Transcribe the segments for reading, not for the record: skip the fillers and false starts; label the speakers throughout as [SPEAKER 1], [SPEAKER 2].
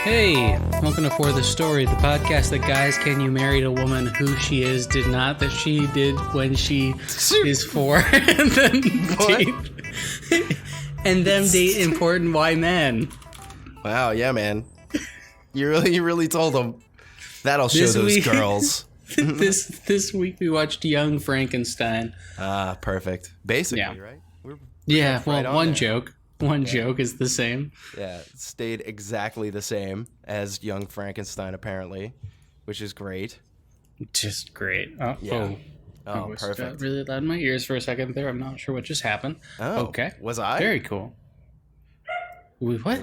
[SPEAKER 1] Hey, welcome to For the Story, the podcast that guys can you marry a woman who she is, did not, that she did when she is 4, and then date important white men.
[SPEAKER 2] Wow, yeah, man. You really told them. That'll show those girls.
[SPEAKER 1] This week we watched Young Frankenstein.
[SPEAKER 2] Ah, perfect. Basically, right?
[SPEAKER 1] One joke. One joke is the same.
[SPEAKER 2] Yeah, it stayed exactly the same as Young Frankenstein, apparently, which is great.
[SPEAKER 1] Just great. Oh,
[SPEAKER 2] perfect.
[SPEAKER 1] Got really loud in my ears for a second there. I'm not sure what just happened.
[SPEAKER 2] Oh,
[SPEAKER 1] okay.
[SPEAKER 2] Was I?
[SPEAKER 1] Very cool. What?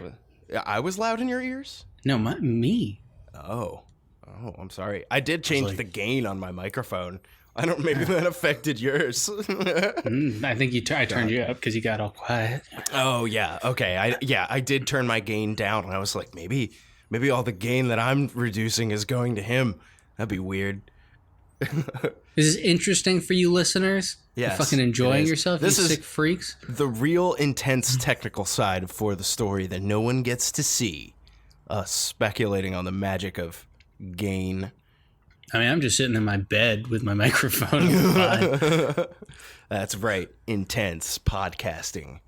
[SPEAKER 2] I was loud in your ears?
[SPEAKER 1] No, me.
[SPEAKER 2] Oh, I'm sorry. I did change the gain on my microphone. I don't. Maybe that affected yours.
[SPEAKER 1] I think I turned you up because you got all quiet.
[SPEAKER 2] Oh yeah. Okay. I did turn my gain down, and I was like, maybe all the gain that I'm reducing is going to him. That'd be weird.
[SPEAKER 1] Is this interesting for you listeners?
[SPEAKER 2] Yes.
[SPEAKER 1] You're fucking enjoying yourself.
[SPEAKER 2] This is
[SPEAKER 1] sick freaks.
[SPEAKER 2] The real intense technical side for the story that no one gets to see. Us speculating on the magic of gain.
[SPEAKER 1] I mean, I'm just sitting in my bed with my microphone.
[SPEAKER 2] That's right. Intense podcasting.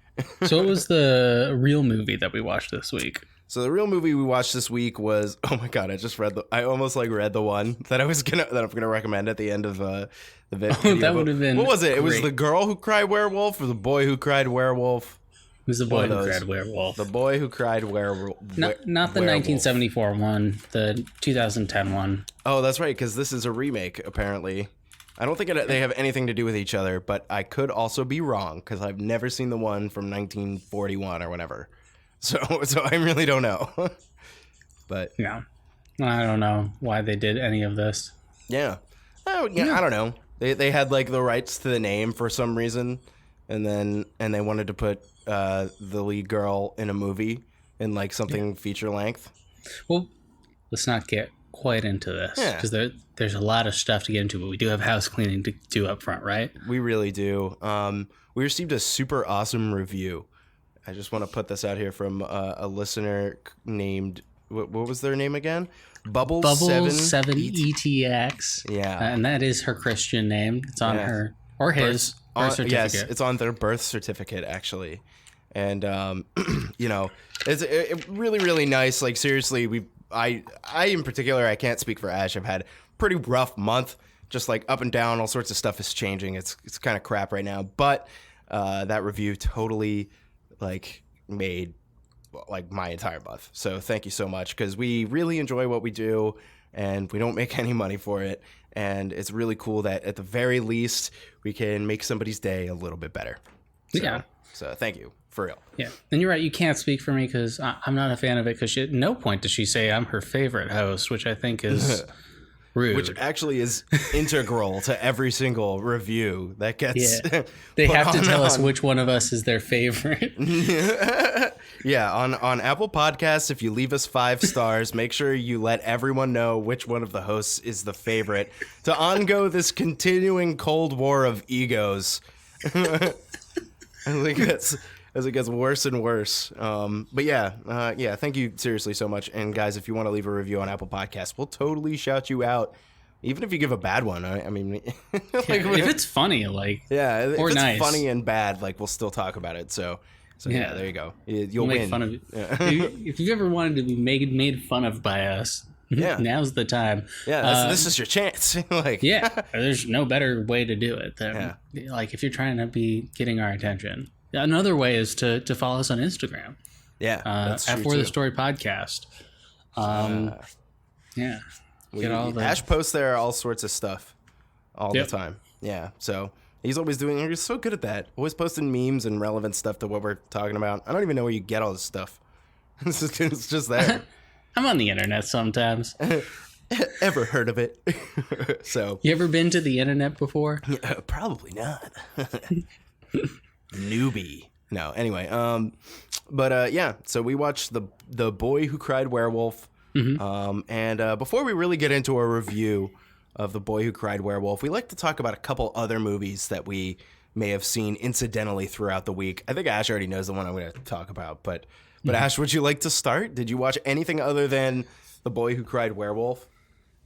[SPEAKER 1] So what was the real movie that we watched this week?
[SPEAKER 2] So the real movie we watched this week was, oh my God, I almost read the one that I'm gonna recommend at the end of the video.
[SPEAKER 1] Oh, that would have been
[SPEAKER 2] What was it?
[SPEAKER 1] Great.
[SPEAKER 2] It was the girl who cried werewolf or the boy who cried werewolf?
[SPEAKER 1] It was the boy who cried werewolf.
[SPEAKER 2] The boy who cried werewolf.
[SPEAKER 1] Not the 1974 one, the 2010 one.
[SPEAKER 2] Oh, that's right, because this is a remake, apparently. I don't think they have anything to do with each other, but I could also be wrong, because I've never seen the one from 1941 or whatever. So I really don't know. But
[SPEAKER 1] yeah, I don't know why they did any of this.
[SPEAKER 2] Yeah. Oh, yeah, I don't know. They had like the rights to the name for some reason, and they wanted to put the lead girl in a movie in like something feature length. Well,
[SPEAKER 1] let's not get quite into this because there's a lot of stuff to get into, but we do have house cleaning to do up front, right?
[SPEAKER 2] We really do. We received a super awesome review. I just want to put this out here from a listener named, what was their name again? Bubble7ETX. Yeah.
[SPEAKER 1] And that is her Christian name. It's on her, or his, birth certificate.
[SPEAKER 2] Yes, it's on their birth certificate, actually. And, it's really, really nice. Like, seriously, I in particular, I can't speak for Ash. I've had a pretty rough month, just like up and down. All sorts of stuff is changing. It's kind of crap right now. But that review totally like made like my entire month. So thank you so much, because we really enjoy what we do and we don't make any money for it. And it's really cool that at the very least we can make somebody's day a little bit better. So thank you. For real.
[SPEAKER 1] Yeah. And you're right. You can't speak for me because I'm not a fan of it, because at no point does she say I'm her favorite host, which I think is rude.
[SPEAKER 2] Which actually is integral to every single review that gets
[SPEAKER 1] They have to tell us which one of us is their favorite.
[SPEAKER 2] Yeah. On Apple Podcasts, if you leave us 5 stars, make sure you let everyone know which one of the hosts is the favorite to ongo this continuing Cold War of egos. I think as it gets worse and worse. But thank you seriously so much. And guys, if you want to leave a review on Apple Podcasts, we'll totally shout you out. Even if you give a bad one. I mean,
[SPEAKER 1] if it's funny, if it's
[SPEAKER 2] nice. Funny and bad, like we'll still talk about it. So there you go. You'll
[SPEAKER 1] make
[SPEAKER 2] win.
[SPEAKER 1] Fun of it. If you've ever wanted to be made fun of by us, now's the time.
[SPEAKER 2] Yeah, this is your chance.
[SPEAKER 1] There's no better way to do it than if you're trying to be getting our attention. Another way is to follow us on Instagram.
[SPEAKER 2] Yeah, that's true
[SPEAKER 1] at For the Story Podcast.
[SPEAKER 2] Ash posts there all sorts of stuff all the time. Yeah, so he's so good at that. Always posting memes and relevant stuff to what we're talking about. I don't even know where you get all this stuff. It's just there.
[SPEAKER 1] I'm on the internet sometimes.
[SPEAKER 2] Ever heard of it? So
[SPEAKER 1] you ever been to the internet before?
[SPEAKER 2] Probably not. Newbie. No, anyway. So we watched the Boy Who Cried Werewolf. Mm-hmm. And before we really get into a review of The Boy Who Cried Werewolf, we like to talk about a couple other movies that we may have seen incidentally throughout the week. I think Ash already knows the one I'm going to talk about, but But Ash, would you like to start? Did you watch anything other than The Boy Who Cried Werewolf?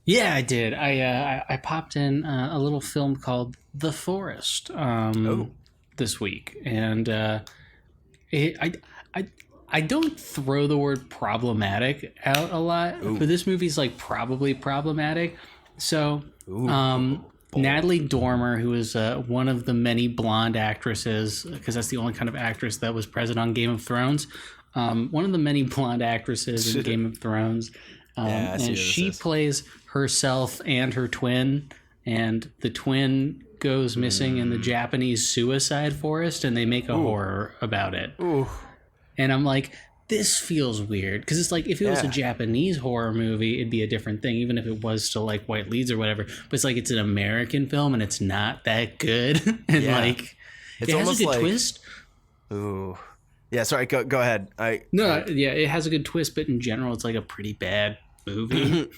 [SPEAKER 1] Yeah, I did. I popped in a little film called The Forest this week, and I don't throw the word problematic out a lot, but this movie's like probably problematic. So, Natalie Dormer, who is one of the many blonde actresses, because that's the only kind of actress that was present on Game of Thrones. One of the many blonde actresses in Game of Thrones. And she plays herself and her twin, and the twin goes missing in the Japanese suicide forest, and they make a horror about it. And I'm like, this feels weird, because it's like, if it was a Japanese horror movie, it'd be a different thing, even if it was still like white leads or whatever. But it's like, it's an American film, and it's not that good. And like, it has a good twist.
[SPEAKER 2] Ooh. Yeah, sorry, go ahead.
[SPEAKER 1] It has a good twist, but in general, it's like a pretty bad movie.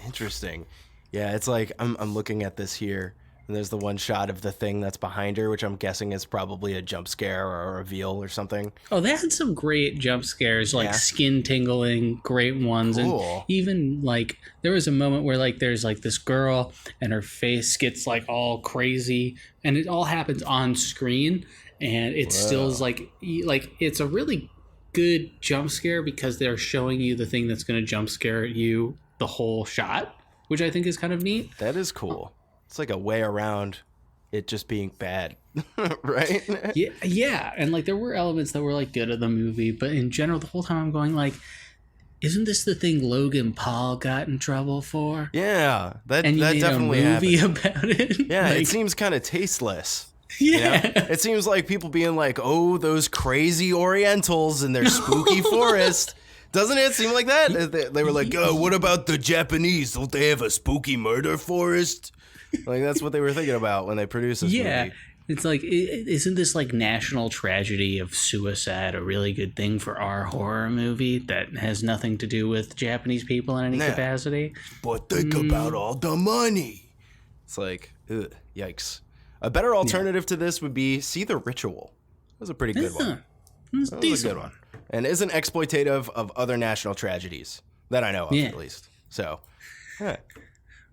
[SPEAKER 2] Interesting. Yeah, it's like, I'm looking at this here, and there's the one shot of the thing that's behind her, which I'm guessing is probably a jump scare or a reveal or something.
[SPEAKER 1] Oh, they had some great jump scares, like skin tingling, great ones. Cool. And even like, there was a moment where like there's like this girl and her face gets like all crazy, and it all happens on screen. And it still is like it's a really good jump scare, because they're showing you the thing that's going to jump scare you the whole shot, which I think is kind of neat.
[SPEAKER 2] That is cool. It's like a way around it just being bad, right?
[SPEAKER 1] Yeah. And like, there were elements that were like good of the movie, but in general, the whole time I'm going like, isn't this the thing Logan Paul got in trouble for?
[SPEAKER 2] Yeah, that
[SPEAKER 1] and you
[SPEAKER 2] that
[SPEAKER 1] made
[SPEAKER 2] definitely
[SPEAKER 1] a movie
[SPEAKER 2] happened.
[SPEAKER 1] about it.
[SPEAKER 2] Yeah,
[SPEAKER 1] like,
[SPEAKER 2] it seems kind of tasteless.
[SPEAKER 1] Yeah.
[SPEAKER 2] You know? It seems like people being like, oh, those crazy Orientals in their spooky forest. Doesn't it seem like that? They were like, oh, what about the Japanese? Don't they have a spooky murder forest? Like, that's what they were thinking about when they produced this movie.
[SPEAKER 1] It's like, isn't this like national tragedy of suicide a really good thing for our horror movie that has nothing to do with Japanese people in any capacity?
[SPEAKER 2] But think about all the money. It's like, ugh, yikes. A better alternative to this would be see The Ritual. That was a pretty good one. That was a good one. And isn't exploitative of other national tragedies that I know of, at least. So,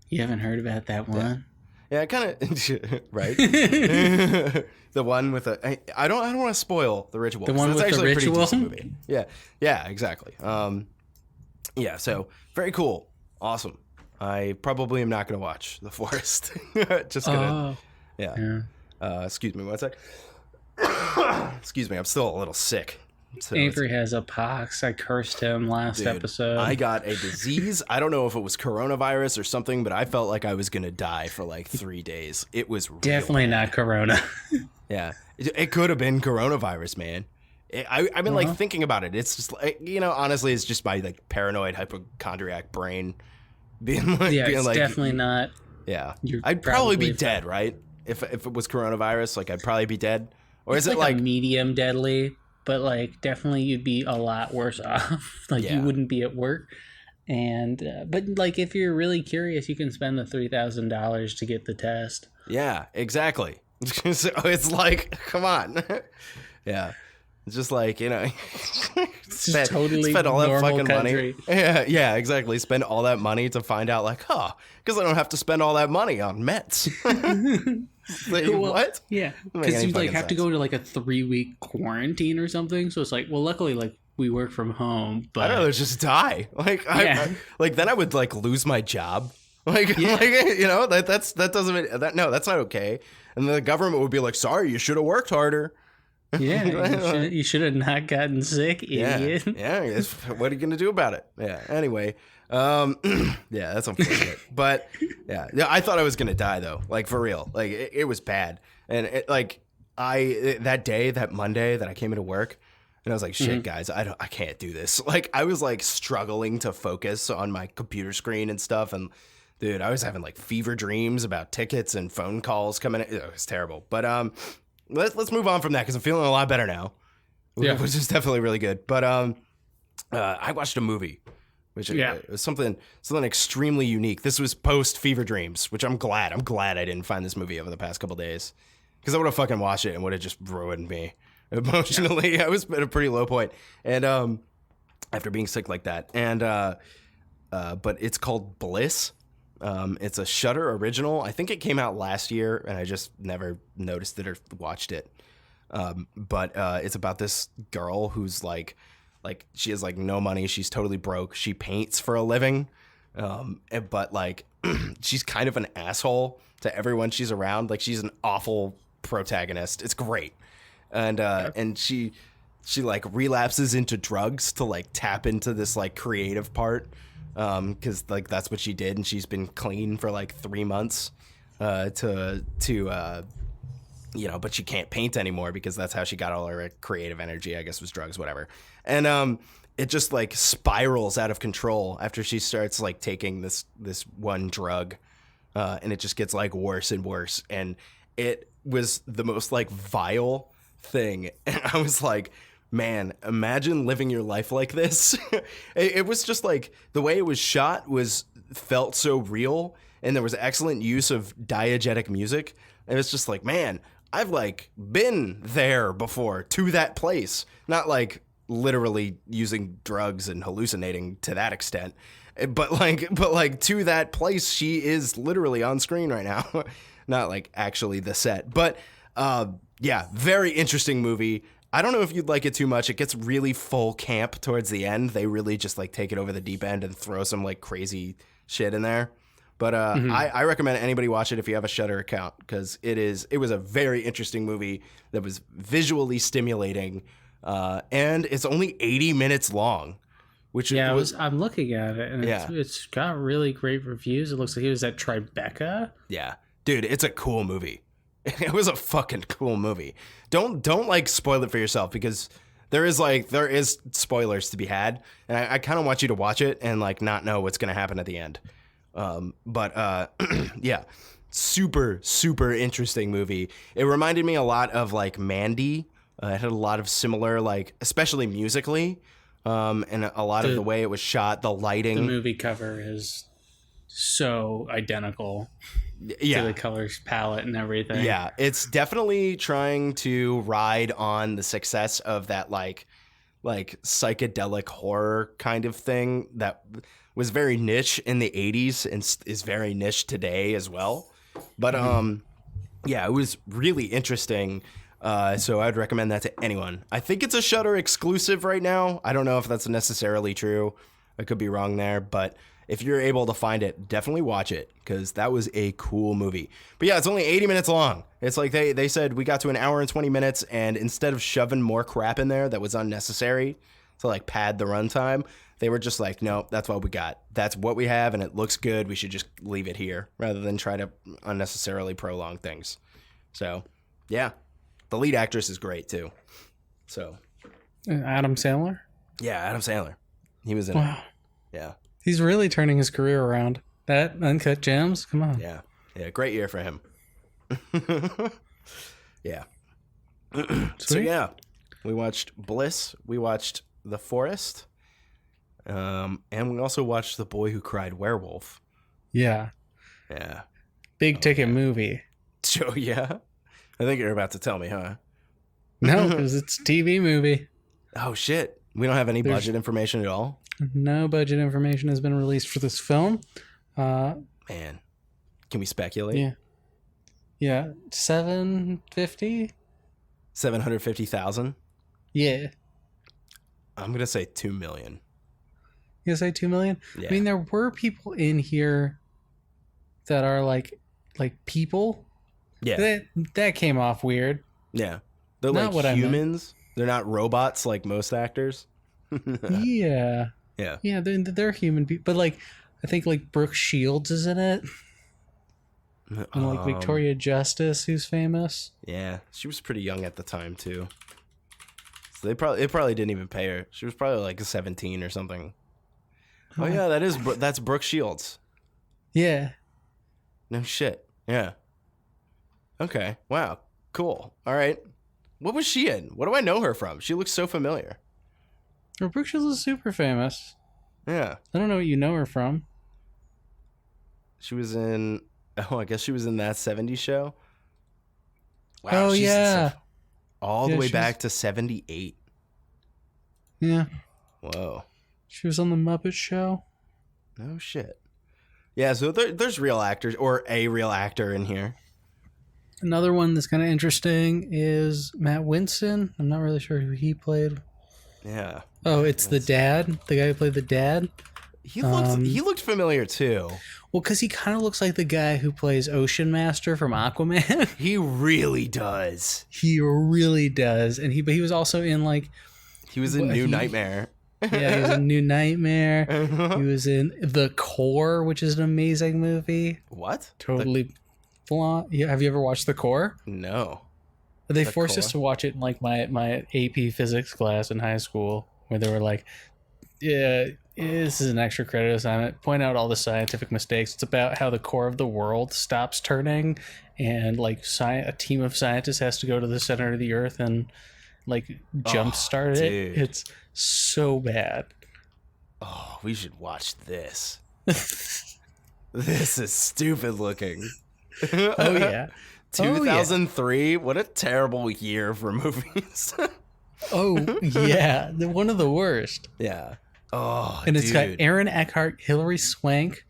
[SPEAKER 1] You haven't heard about that one?
[SPEAKER 2] Yeah, kind of, right? The one with I don't want to spoil The Ritual.
[SPEAKER 1] The one with
[SPEAKER 2] actually
[SPEAKER 1] the ritual?
[SPEAKER 2] a pretty decent movie. Yeah, exactly. So very cool. Awesome. I probably am not going to watch The Forest. Just gonna... Yeah. Excuse me one sec. Excuse me, I'm still a little sick. So
[SPEAKER 1] Avery has a pox. I cursed him last episode.
[SPEAKER 2] I got a disease. I don't know if it was coronavirus or something, but I felt like I was going to die for like 3 days. It was
[SPEAKER 1] definitely not corona.
[SPEAKER 2] Yeah. It could have been coronavirus, man. I've been like thinking about it. It's just like, honestly, it's just my like paranoid hypochondriac brain being like,
[SPEAKER 1] definitely not.
[SPEAKER 2] Yeah. I'd probably be dead, right? If it was coronavirus, like I'd probably be dead. Or is it like
[SPEAKER 1] medium deadly, but like definitely you'd be a lot worse off. You wouldn't be at work. And but like, if you're really curious, you can spend the $3,000 to get the test.
[SPEAKER 2] Yeah, exactly. So it's like, come on. Yeah. It's just like, spend all that fucking
[SPEAKER 1] country.
[SPEAKER 2] Money. Yeah, exactly. Spend all that money to find out like, because I don't have to spend all that money on meds. What?
[SPEAKER 1] Yeah, because you like have to go to like a 3-week quarantine or something. So it's like, well, luckily, like we work from home. But
[SPEAKER 2] I'd rather just die. Like, then I would like lose my job. That's not okay. And the government would be like, sorry, you should have worked harder.
[SPEAKER 1] Yeah, you should have not gotten sick, idiot.
[SPEAKER 2] Yeah. What are you gonna do about it? Yeah. Anyway, that's unfortunate. But I thought I was gonna die though. Like for real. Like it was bad. And that Monday that I came into work, and I was like, shit, guys, I can't do this. Like I was like struggling to focus on my computer screen and stuff, and dude, I was having like fever dreams about tickets and phone calls coming in. It was terrible. But let's move on from that because I'm feeling a lot better now, which is definitely really good. But I watched a movie, which it was something extremely unique. This was post Fever Dreams, which I'm glad I didn't find this movie over the past couple days, because I would have fucking watched it and would have just ruined me. emotionally. I was at a pretty low point, and after being sick like that, and but it's called Bliss. It's a Shudder original. I think it came out last year, and I just never noticed it or watched it. But it's about this girl who's like she has like no money. She's totally broke. She paints for a living, but like she's kind of an asshole to everyone she's around. Like she's an awful protagonist. It's great, and she like relapses into drugs to like tap into this like creative part. Because like that's what she did, and she's been clean for like 3 months, but she can't paint anymore because that's how she got all her creative energy. I guess was drugs, whatever. And it just like spirals out of control after she starts like taking this one drug, and it just gets like worse and worse. And it was the most like vile thing, and I was like, man, imagine living your life like this. It was just like the way it was shot felt so real, and there was excellent use of diegetic music. And it's just like, man, I've like been there before, to that place. Not like literally using drugs and hallucinating to that extent, but like to that place. She is literally on screen right now. Not like actually the set, but yeah, very interesting movie. I don't know if you'd like it too much. It gets really full camp towards the end. They really just like take it over the deep end and throw some like crazy shit in there. But I recommend anybody watch it if you have a Shudder account, because it was a very interesting movie that was visually stimulating, and it's only 80 minutes long. Which
[SPEAKER 1] I'm looking at it, and it's got really great reviews. It looks like it was at Tribeca.
[SPEAKER 2] Yeah, dude, it's a cool movie. It was a fucking cool movie. Don't like spoil it for yourself, because there is spoilers to be had, and I kind of want you to watch it and like not know what's gonna happen at the end. But yeah, super super interesting movie. It reminded me a lot of like Mandy. It had a lot of similar, like especially musically, and a lot of the way it was shot, the lighting.
[SPEAKER 1] The movie cover is so identical. To the colors palette and everything.
[SPEAKER 2] Yeah, it's definitely trying to ride on the success of that like psychedelic horror kind of thing that was very niche in the 80s and is very niche today as well. But yeah, it was really interesting. So I'd recommend that to anyone. I think it's a Shudder exclusive right now. I don't know if that's necessarily true. I could be wrong there, but if you're able to find it, definitely watch it, because that was a cool movie. But yeah, it's only 80 minutes long. It's like they said we got to an hour and 20 minutes, and instead of shoving more crap in there that was unnecessary to like pad the runtime, they were just like, no, that's what we got. That's what we have, and it looks good. We should just leave it here rather than try to unnecessarily prolong things. So yeah, the lead actress is great too. So
[SPEAKER 1] Adam Sandler?
[SPEAKER 2] Yeah, Adam Sandler. He was in it. Yeah.
[SPEAKER 1] He's really turning his career around. That Uncut Gems, come on.
[SPEAKER 2] Yeah, great year for him. Yeah. So yeah, we watched Bliss. We watched The Forest. And we also watched The Boy Who Cried Werewolf.
[SPEAKER 1] Yeah.
[SPEAKER 2] Yeah.
[SPEAKER 1] Big ticket movie.
[SPEAKER 2] So yeah. I think you're about to tell me, huh?
[SPEAKER 1] No, because it's a TV movie.
[SPEAKER 2] Oh shit. We don't have any budget information at all?
[SPEAKER 1] No budget information has been released for this film.
[SPEAKER 2] Man, can we speculate?
[SPEAKER 1] Yeah. 750?
[SPEAKER 2] 750,000?
[SPEAKER 1] Yeah.
[SPEAKER 2] I'm gonna say 2 million.
[SPEAKER 1] You gonna say 2 million?
[SPEAKER 2] Yeah.
[SPEAKER 1] I mean, there were people in here that are like people.
[SPEAKER 2] Yeah.
[SPEAKER 1] That came off weird.
[SPEAKER 2] Yeah. They're
[SPEAKER 1] not
[SPEAKER 2] like humans. They're not robots like most actors.
[SPEAKER 1] Yeah.
[SPEAKER 2] Yeah,
[SPEAKER 1] they're human people, but like I think like Brooke Shields is in it, and like Victoria Justice, who's famous.
[SPEAKER 2] Yeah, she was pretty young at the time too. So they probably didn't even pay her. She was probably like 17 or something. Oh yeah, that's Brooke Shields.
[SPEAKER 1] Yeah.
[SPEAKER 2] No shit. Yeah. Okay. Wow. Cool. All right. What was she in? What do I know her from? She looks so familiar.
[SPEAKER 1] Well, Brooke Shields is super famous.
[SPEAKER 2] Yeah.
[SPEAKER 1] I don't know what you know her from.
[SPEAKER 2] She was in... Oh, I guess she was in That 70s Show.
[SPEAKER 1] Wow, yeah.
[SPEAKER 2] All the way back to 78.
[SPEAKER 1] Yeah.
[SPEAKER 2] Whoa.
[SPEAKER 1] She was on the Muppet Show.
[SPEAKER 2] No shit. Yeah, so there's real actors, or a real actor in here.
[SPEAKER 1] Another one that's kind of interesting is Matt Winston. I'm not really sure who he played.
[SPEAKER 2] Yeah.
[SPEAKER 1] Oh, it's the dad, the guy who played the dad.
[SPEAKER 2] He looked familiar too.
[SPEAKER 1] Well, because he kind of looks like the guy who plays Ocean Master from Aquaman.
[SPEAKER 2] He really does.
[SPEAKER 1] He really does, and he was also in like.
[SPEAKER 2] He was in New Nightmare.
[SPEAKER 1] Yeah, he was in New Nightmare. He was in The Core, which is an amazing movie.
[SPEAKER 2] What?
[SPEAKER 1] Totally. Yeah, have you ever watched The Core?
[SPEAKER 2] No.
[SPEAKER 1] They forced us to watch it in like my AP physics class in high school, where they were like, "Yeah, this is an extra credit assignment. Point out all the scientific mistakes. It's about how the core of the world stops turning, and like a team of scientists has to go to the center of the Earth and like jumpstart it. It's so bad.
[SPEAKER 2] Oh, we should watch this. This is stupid looking.
[SPEAKER 1] Oh yeah.
[SPEAKER 2] 2003. What a terrible year for movies.
[SPEAKER 1] Oh yeah, one of the worst.
[SPEAKER 2] Yeah. Oh,
[SPEAKER 1] and it's got Aaron Eckhart, Hilary Swank,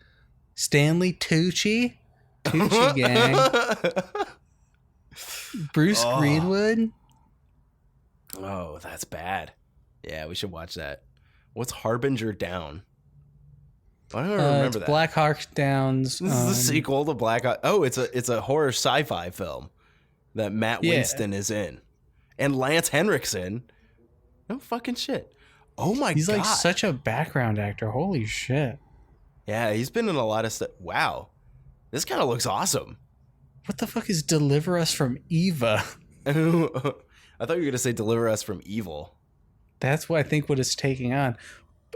[SPEAKER 1] Stanley Tucci gang, Bruce Greenwood.
[SPEAKER 2] Oh, that's bad. Yeah, we should watch that. What's Harbinger Down? I don't remember that.
[SPEAKER 1] Black Hawk Down's.
[SPEAKER 2] This is the sequel to Black Hawk. Oh, it's a horror sci-fi film that Matt Winston is in, and Lance Henriksen. No fucking shit. Oh my god,
[SPEAKER 1] he's like such a background actor. Holy shit.
[SPEAKER 2] Yeah, he's been in a lot of stuff. Wow, this kind of looks awesome.
[SPEAKER 1] What the fuck is Deliver Us from Eva?
[SPEAKER 2] I thought you were gonna say Deliver Us from Evil.
[SPEAKER 1] That's what I think what it's taking on.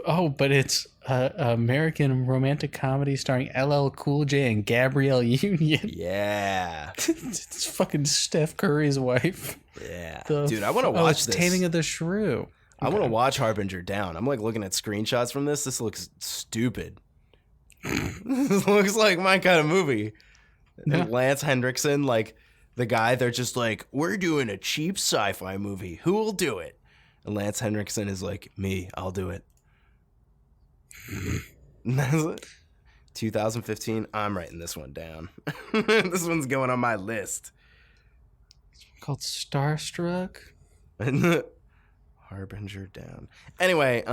[SPEAKER 1] Oh, but it's an American romantic comedy starring LL Cool J and Gabrielle Union.
[SPEAKER 2] Yeah.
[SPEAKER 1] It's fucking Steph Curry's wife.
[SPEAKER 2] Yeah. Dude, I want to watch this.
[SPEAKER 1] Taming of the Shrew.
[SPEAKER 2] I want to watch Harbinger Down. I'm like looking at screenshots from this. This looks stupid. This looks like my kind of movie. Yeah. And Lance Henriksen, like the guy, they're just like, we're doing a cheap sci-fi movie. Who will do it? And Lance Henriksen is like, me, I'll do it. 2015. I'm writing this one down. This one's going on my list.
[SPEAKER 1] It's called Starstruck.
[SPEAKER 2] Harbinger Down. Anyway,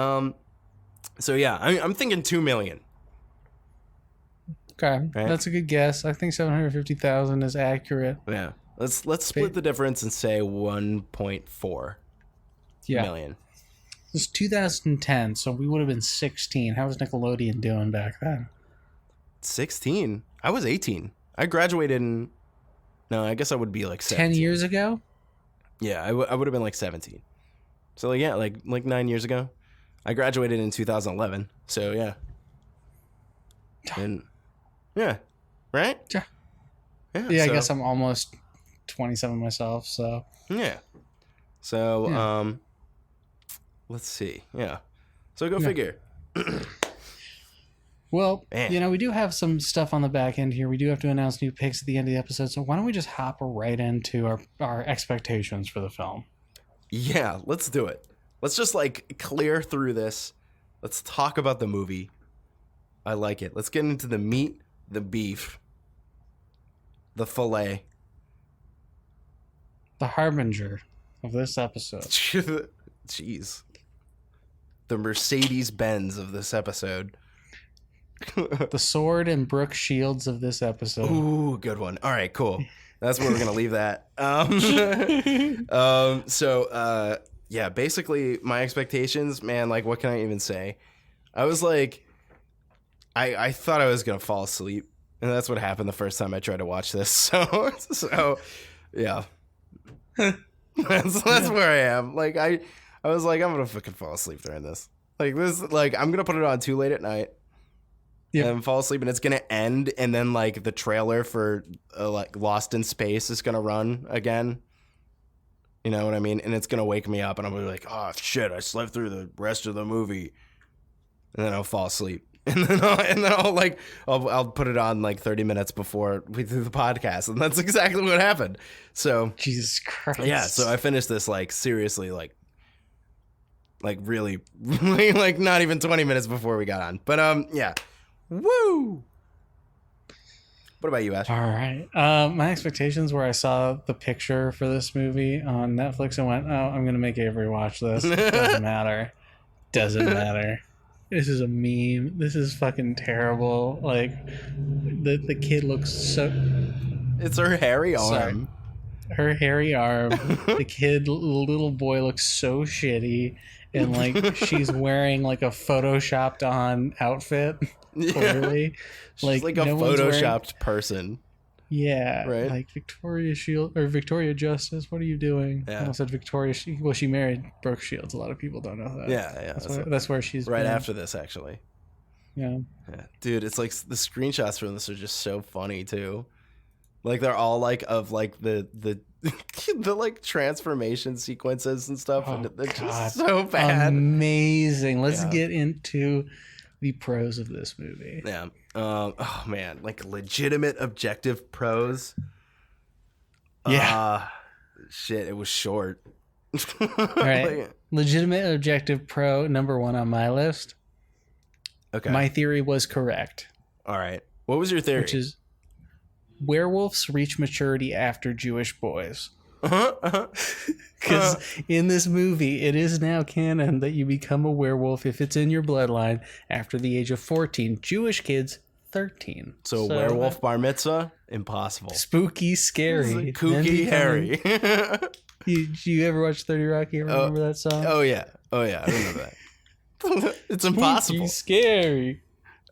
[SPEAKER 2] so yeah, I'm thinking 2 million.
[SPEAKER 1] Okay, right? That's a good guess. I think 750,000 is accurate.
[SPEAKER 2] Yeah, let's split the difference and say 1.4 million.
[SPEAKER 1] It was 2010, so we would have been 16. How was Nickelodeon doing back then?
[SPEAKER 2] 16? I was 18. I graduated in... No, I guess I would be like 17.
[SPEAKER 1] 10 years ago?
[SPEAKER 2] Yeah, I would have been like 17. So like, yeah, like 9 years ago. I graduated in 2011. So yeah. And yeah, right?
[SPEAKER 1] Yeah. Yeah, I guess I'm almost 27 myself, so.
[SPEAKER 2] Yeah. So, let's see. Yeah. So go figure.
[SPEAKER 1] Well, man. We do have some stuff on the back end here. We do have to announce new picks at the end of the episode. So why don't we just hop right into our expectations for the film?
[SPEAKER 2] Yeah, let's do it. Let's just like clear through this. Let's talk about the movie. I like it. Let's get into the meat, the beef, the filet.
[SPEAKER 1] The harbinger of this episode.
[SPEAKER 2] Jeez. The Mercedes-Benz of this episode.
[SPEAKER 1] The sword and Brooke Shields of this episode.
[SPEAKER 2] Ooh, good one. All right, cool. That's where we're going to leave that. Yeah, basically my expectations, man, like what can I even say? I was like, I thought I was going to fall asleep. And that's what happened the first time I tried to watch this. So yeah. That's where I am. Like I was like, I'm gonna fucking fall asleep during this. Like this, like I'm gonna put it on too late at night, and fall asleep, and it's gonna end, and then like the trailer for like Lost in Space is gonna run again. You know what I mean? And it's gonna wake me up, and I'm gonna be like, oh shit, I slept through the rest of the movie, and then I'll fall asleep. And then I'll put it on like 30 minutes before we do the podcast, and that's exactly what happened. So
[SPEAKER 1] Jesus Christ.
[SPEAKER 2] yeah, so I finished this like seriously like really like not even 20 minutes before we got on. But yeah. Woo! What about you, Ash?
[SPEAKER 1] All right. My expectations were I saw the picture for this movie on Netflix and went, oh, I'm going to make Avery watch this. Doesn't matter. Doesn't matter. This is a meme. This is fucking terrible. Like, the kid looks so...
[SPEAKER 2] It's her hairy arm.
[SPEAKER 1] Sorry. Her hairy arm. The little boy looks so shitty. And, like, she's wearing, like, a photoshopped on outfit. Clearly.
[SPEAKER 2] She's like a photoshopped person.
[SPEAKER 1] Yeah.
[SPEAKER 2] Right?
[SPEAKER 1] Like, Victoria Shield or Victoria Justice, what are you doing?
[SPEAKER 2] Yeah.
[SPEAKER 1] I almost said Victoria. She married Brooke Shields. A lot of people don't know that.
[SPEAKER 2] Yeah.
[SPEAKER 1] That's where she's
[SPEAKER 2] right
[SPEAKER 1] been.
[SPEAKER 2] after this, actually.
[SPEAKER 1] Yeah.
[SPEAKER 2] Dude, it's like the screenshots from this are just so funny too. Like they're all like of like the the like transformation sequences and stuff, and they're just so bad.
[SPEAKER 1] Amazing. Let's get into the pros of this movie.
[SPEAKER 2] Yeah. Oh man, like legitimate objective pros.
[SPEAKER 1] Yeah.
[SPEAKER 2] Shit, it was short.
[SPEAKER 1] All right. Legitimate objective pro number 1 on my list.
[SPEAKER 2] Okay.
[SPEAKER 1] My theory was correct.
[SPEAKER 2] All right. What was your theory?
[SPEAKER 1] Which is werewolves reach maturity after Jewish boys. Because in this movie, it is now canon that you become a werewolf if it's in your bloodline after the age of 14. Jewish kids, 13.
[SPEAKER 2] So werewolf bar mitzvah? Impossible.
[SPEAKER 1] Spooky, scary.
[SPEAKER 2] Kooky, hairy.
[SPEAKER 1] You ever watch 30 Rock? You remember that song?
[SPEAKER 2] Oh, yeah. I remember that. It's impossible.
[SPEAKER 1] Spooky, scary.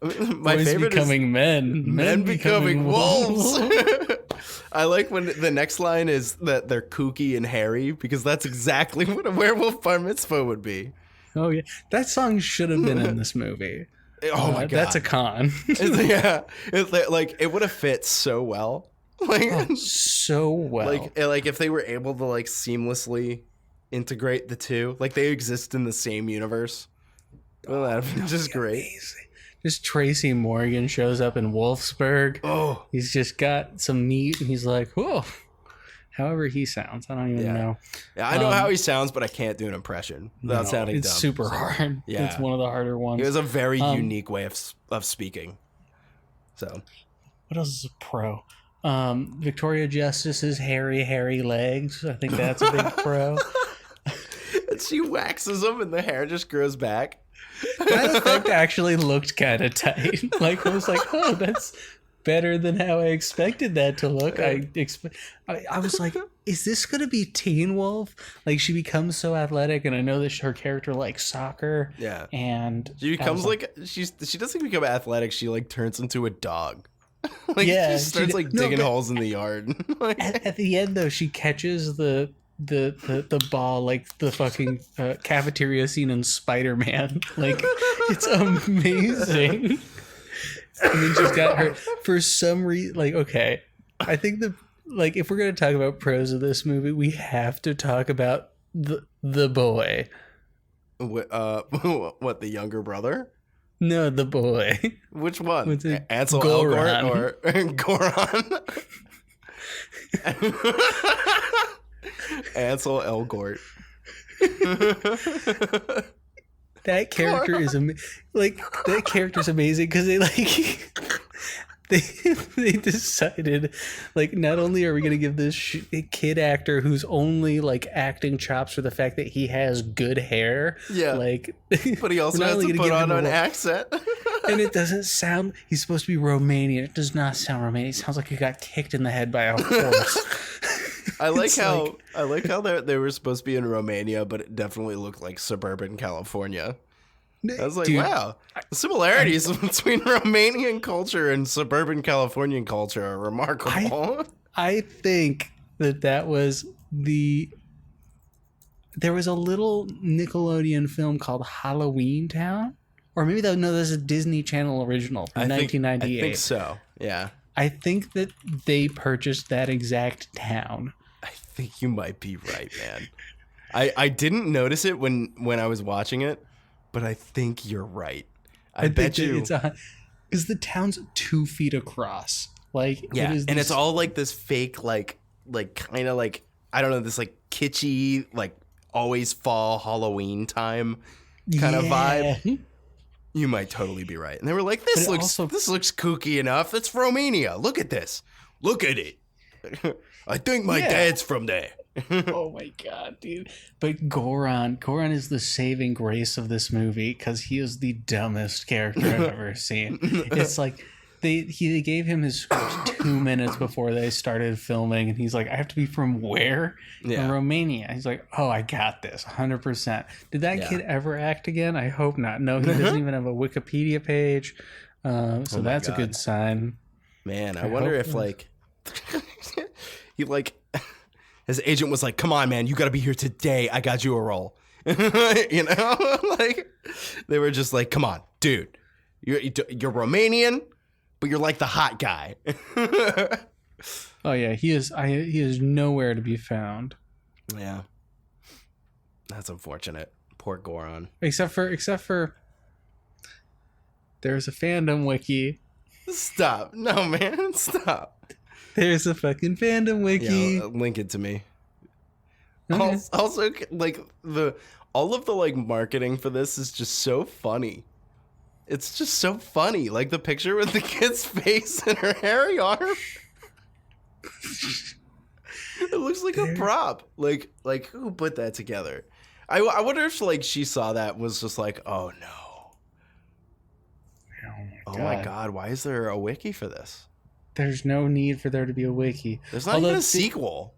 [SPEAKER 2] My
[SPEAKER 1] Boys
[SPEAKER 2] favorite
[SPEAKER 1] becoming
[SPEAKER 2] is
[SPEAKER 1] men.
[SPEAKER 2] Men becoming wolves. I like when the next line is that they're kooky and hairy, because that's exactly what a werewolf bar mitzvah would be.
[SPEAKER 1] Oh, yeah. That song should have been in this movie.
[SPEAKER 2] Oh, my God.
[SPEAKER 1] That's a con.
[SPEAKER 2] Yeah. It's like, it would have fit so well. Like,
[SPEAKER 1] so well.
[SPEAKER 2] Like if they were able to like seamlessly integrate the two, like they exist in the same universe. Well, that'd be just great.
[SPEAKER 1] Amazing. Just Tracy Morgan shows up in Wolfsburg.
[SPEAKER 2] Oh,
[SPEAKER 1] he's just got some meat, and he's like, whoa. However he sounds, I don't even know.
[SPEAKER 2] Yeah, I know how he sounds, but I can't do an impression without sounding dumb.
[SPEAKER 1] It's super hard.
[SPEAKER 2] Yeah.
[SPEAKER 1] It's one of the harder ones.
[SPEAKER 2] He has a very unique way of speaking. So,
[SPEAKER 1] what else is a pro? Victoria Justice's hairy legs. I think that's a big pro.
[SPEAKER 2] And she waxes them, and the hair just grows back.
[SPEAKER 1] That effect actually looked kind of tight. Like, I was like, oh, that's better than how I expected that to look. I was like, is this going to be Teen Wolf? Like, she becomes so athletic, and I know that her character likes soccer.
[SPEAKER 2] Yeah.
[SPEAKER 1] And
[SPEAKER 2] she becomes she doesn't become athletic. She like turns into a dog. Like, she starts digging holes in the yard.
[SPEAKER 1] at the end, though, she catches the ball like the fucking cafeteria scene in Spider-Man. Like, it's amazing. And then she's got her, for some reason, like, okay, I think if we're going to talk about pros of this movie, we have to talk about the boy.
[SPEAKER 2] What, the younger brother?
[SPEAKER 1] No, the boy.
[SPEAKER 2] Which one?
[SPEAKER 1] Ansel
[SPEAKER 2] Elgort or Goron? Ansel Elgort.
[SPEAKER 1] That character is that character's amazing because they decided, like, not only are we going to give this kid actor who's only like acting chops for the fact that he has good hair, like,
[SPEAKER 2] but he also has to put on an accent.
[SPEAKER 1] And it doesn't sound, he's supposed to be Romanian. It does not sound Romanian. It sounds like he got kicked in the head by a horse.
[SPEAKER 2] I like how they were supposed to be in Romania, but it definitely looked like suburban California. I was like, dude, wow, the similarities between Romanian culture and suburban Californian culture are remarkable.
[SPEAKER 1] I think that was there was a little Nickelodeon film called Halloween Town, or maybe there's a Disney Channel original from 1998.
[SPEAKER 2] I think so. Yeah.
[SPEAKER 1] I think that they purchased that exact town.
[SPEAKER 2] I think you might be right, man. I didn't notice it when I was watching it, but I think you're right. I bet you.
[SPEAKER 1] It's because the town's 2 feet across. Like,
[SPEAKER 2] yeah, and it's all like this fake, like kind of like, I don't know, this like kitschy, like always fall Halloween time kind of vibe. You might totally be right. And they were like, this looks kooky enough. It's Romania. Look at this. Look at it. I think my dad's from there.
[SPEAKER 1] Oh my god, dude. But Goran is the saving grace of this movie because he is the dumbest character I've ever seen. It's like they gave him his script 2 minutes before they started filming, and he's like, I have to be from where? From Romania. He's like, oh, I got this 100%. Did that kid ever act again? I hope not. No, he doesn't even have a Wikipedia page. So that's a good sign.
[SPEAKER 2] Man, I wonder if like he like his agent was like, come on, man, you got to be here today. I got you a role. You know, like they were just like, come on, dude, you're Romanian, but you're like the hot guy.
[SPEAKER 1] Oh yeah, he is nowhere to be found.
[SPEAKER 2] Yeah, that's unfortunate. Poor Goran.
[SPEAKER 1] Except for there's a fandom wiki.
[SPEAKER 2] Stop. No, man, stop.
[SPEAKER 1] There's a fucking fandom wiki.
[SPEAKER 2] Yeah, link it to me.
[SPEAKER 1] Okay.
[SPEAKER 2] Also, like all of the like marketing for this is just so funny. It's just so funny. Like the picture with the kid's face and her hairy arm. It looks like a prop. Like who put that together? I wonder if like she saw that, was just like, oh no. Oh my god, why is there a wiki for this?
[SPEAKER 1] There's no need for there to be a wiki.
[SPEAKER 2] There's not even a sequel.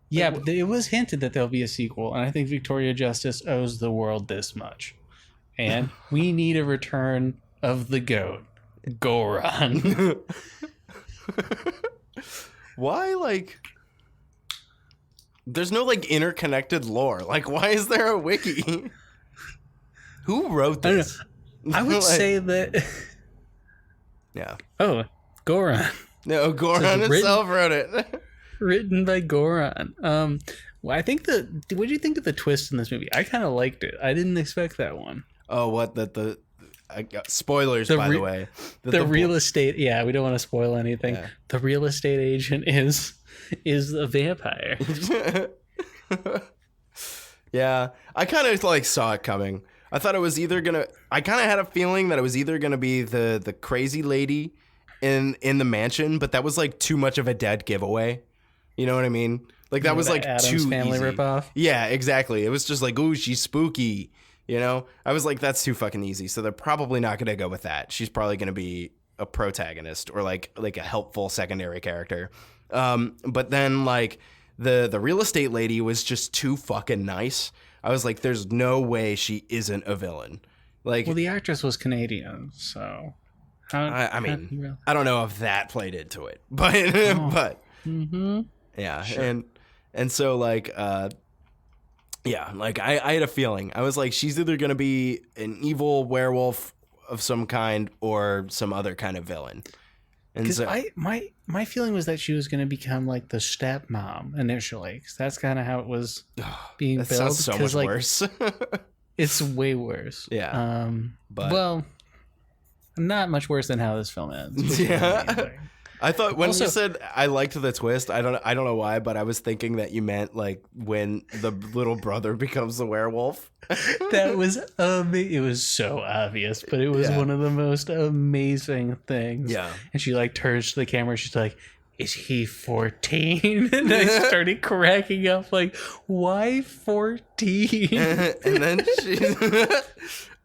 [SPEAKER 1] Yeah, but it was hinted that there'll be a sequel, and I think Victoria Justice owes the world this much. And we need a return of the GOAT, Goran.
[SPEAKER 2] Why, like... There's no, like, interconnected lore. Like, why is there a wiki? Who wrote this?
[SPEAKER 1] I would say that...
[SPEAKER 2] Yeah.
[SPEAKER 1] Oh, Goran.
[SPEAKER 2] No, Goran himself wrote it.
[SPEAKER 1] Written by Goran. Well, I think what did you think of the twist in this movie? I kind of liked it. I didn't expect that one.
[SPEAKER 2] Oh, what? Spoilers, by the way.
[SPEAKER 1] The real estate... Yeah, we don't want to spoil anything. Yeah. The real estate agent is a vampire.
[SPEAKER 2] Yeah, I kind of like saw it coming. I thought it was either gonna... I kind of had a feeling that it was either gonna be the crazy lady in the mansion, but that was like too much of a dead giveaway. You know what I mean? Like that was like
[SPEAKER 1] Addams
[SPEAKER 2] too
[SPEAKER 1] Family
[SPEAKER 2] easy.
[SPEAKER 1] ripoff.
[SPEAKER 2] Yeah, exactly. It was just like, ooh, she's spooky. You know, I was like, that's too fucking easy. So they're probably not gonna go with that. She's probably gonna be a protagonist or like a helpful secondary character. But then like the real estate lady was just too fucking nice. I was like, there's no way she isn't a villain. Like,
[SPEAKER 1] well, the actress was Canadian, so
[SPEAKER 2] I mean, I don't know if that played into it, but but yeah, and so like yeah, like I had a feeling. I was like, she's either gonna be an evil werewolf of some kind or some other kind of villain. And so my feeling was that she was going to become like the stepmom initially, because that's kind of how it was being that
[SPEAKER 1] built.
[SPEAKER 2] Sounds so much
[SPEAKER 1] like,
[SPEAKER 2] worse.
[SPEAKER 1] It's way worse.
[SPEAKER 2] Yeah.
[SPEAKER 1] But well, not much worse than how this film ends.
[SPEAKER 2] Yeah. I thought when you said I liked the twist, I don't know why, but I was thinking that you meant like when the little brother becomes the werewolf.
[SPEAKER 1] That was it was so obvious, but it was one of the most amazing things.
[SPEAKER 2] Yeah.
[SPEAKER 1] And she like turns to the camera, she's like, is he 14? And I started cracking up like, why 14?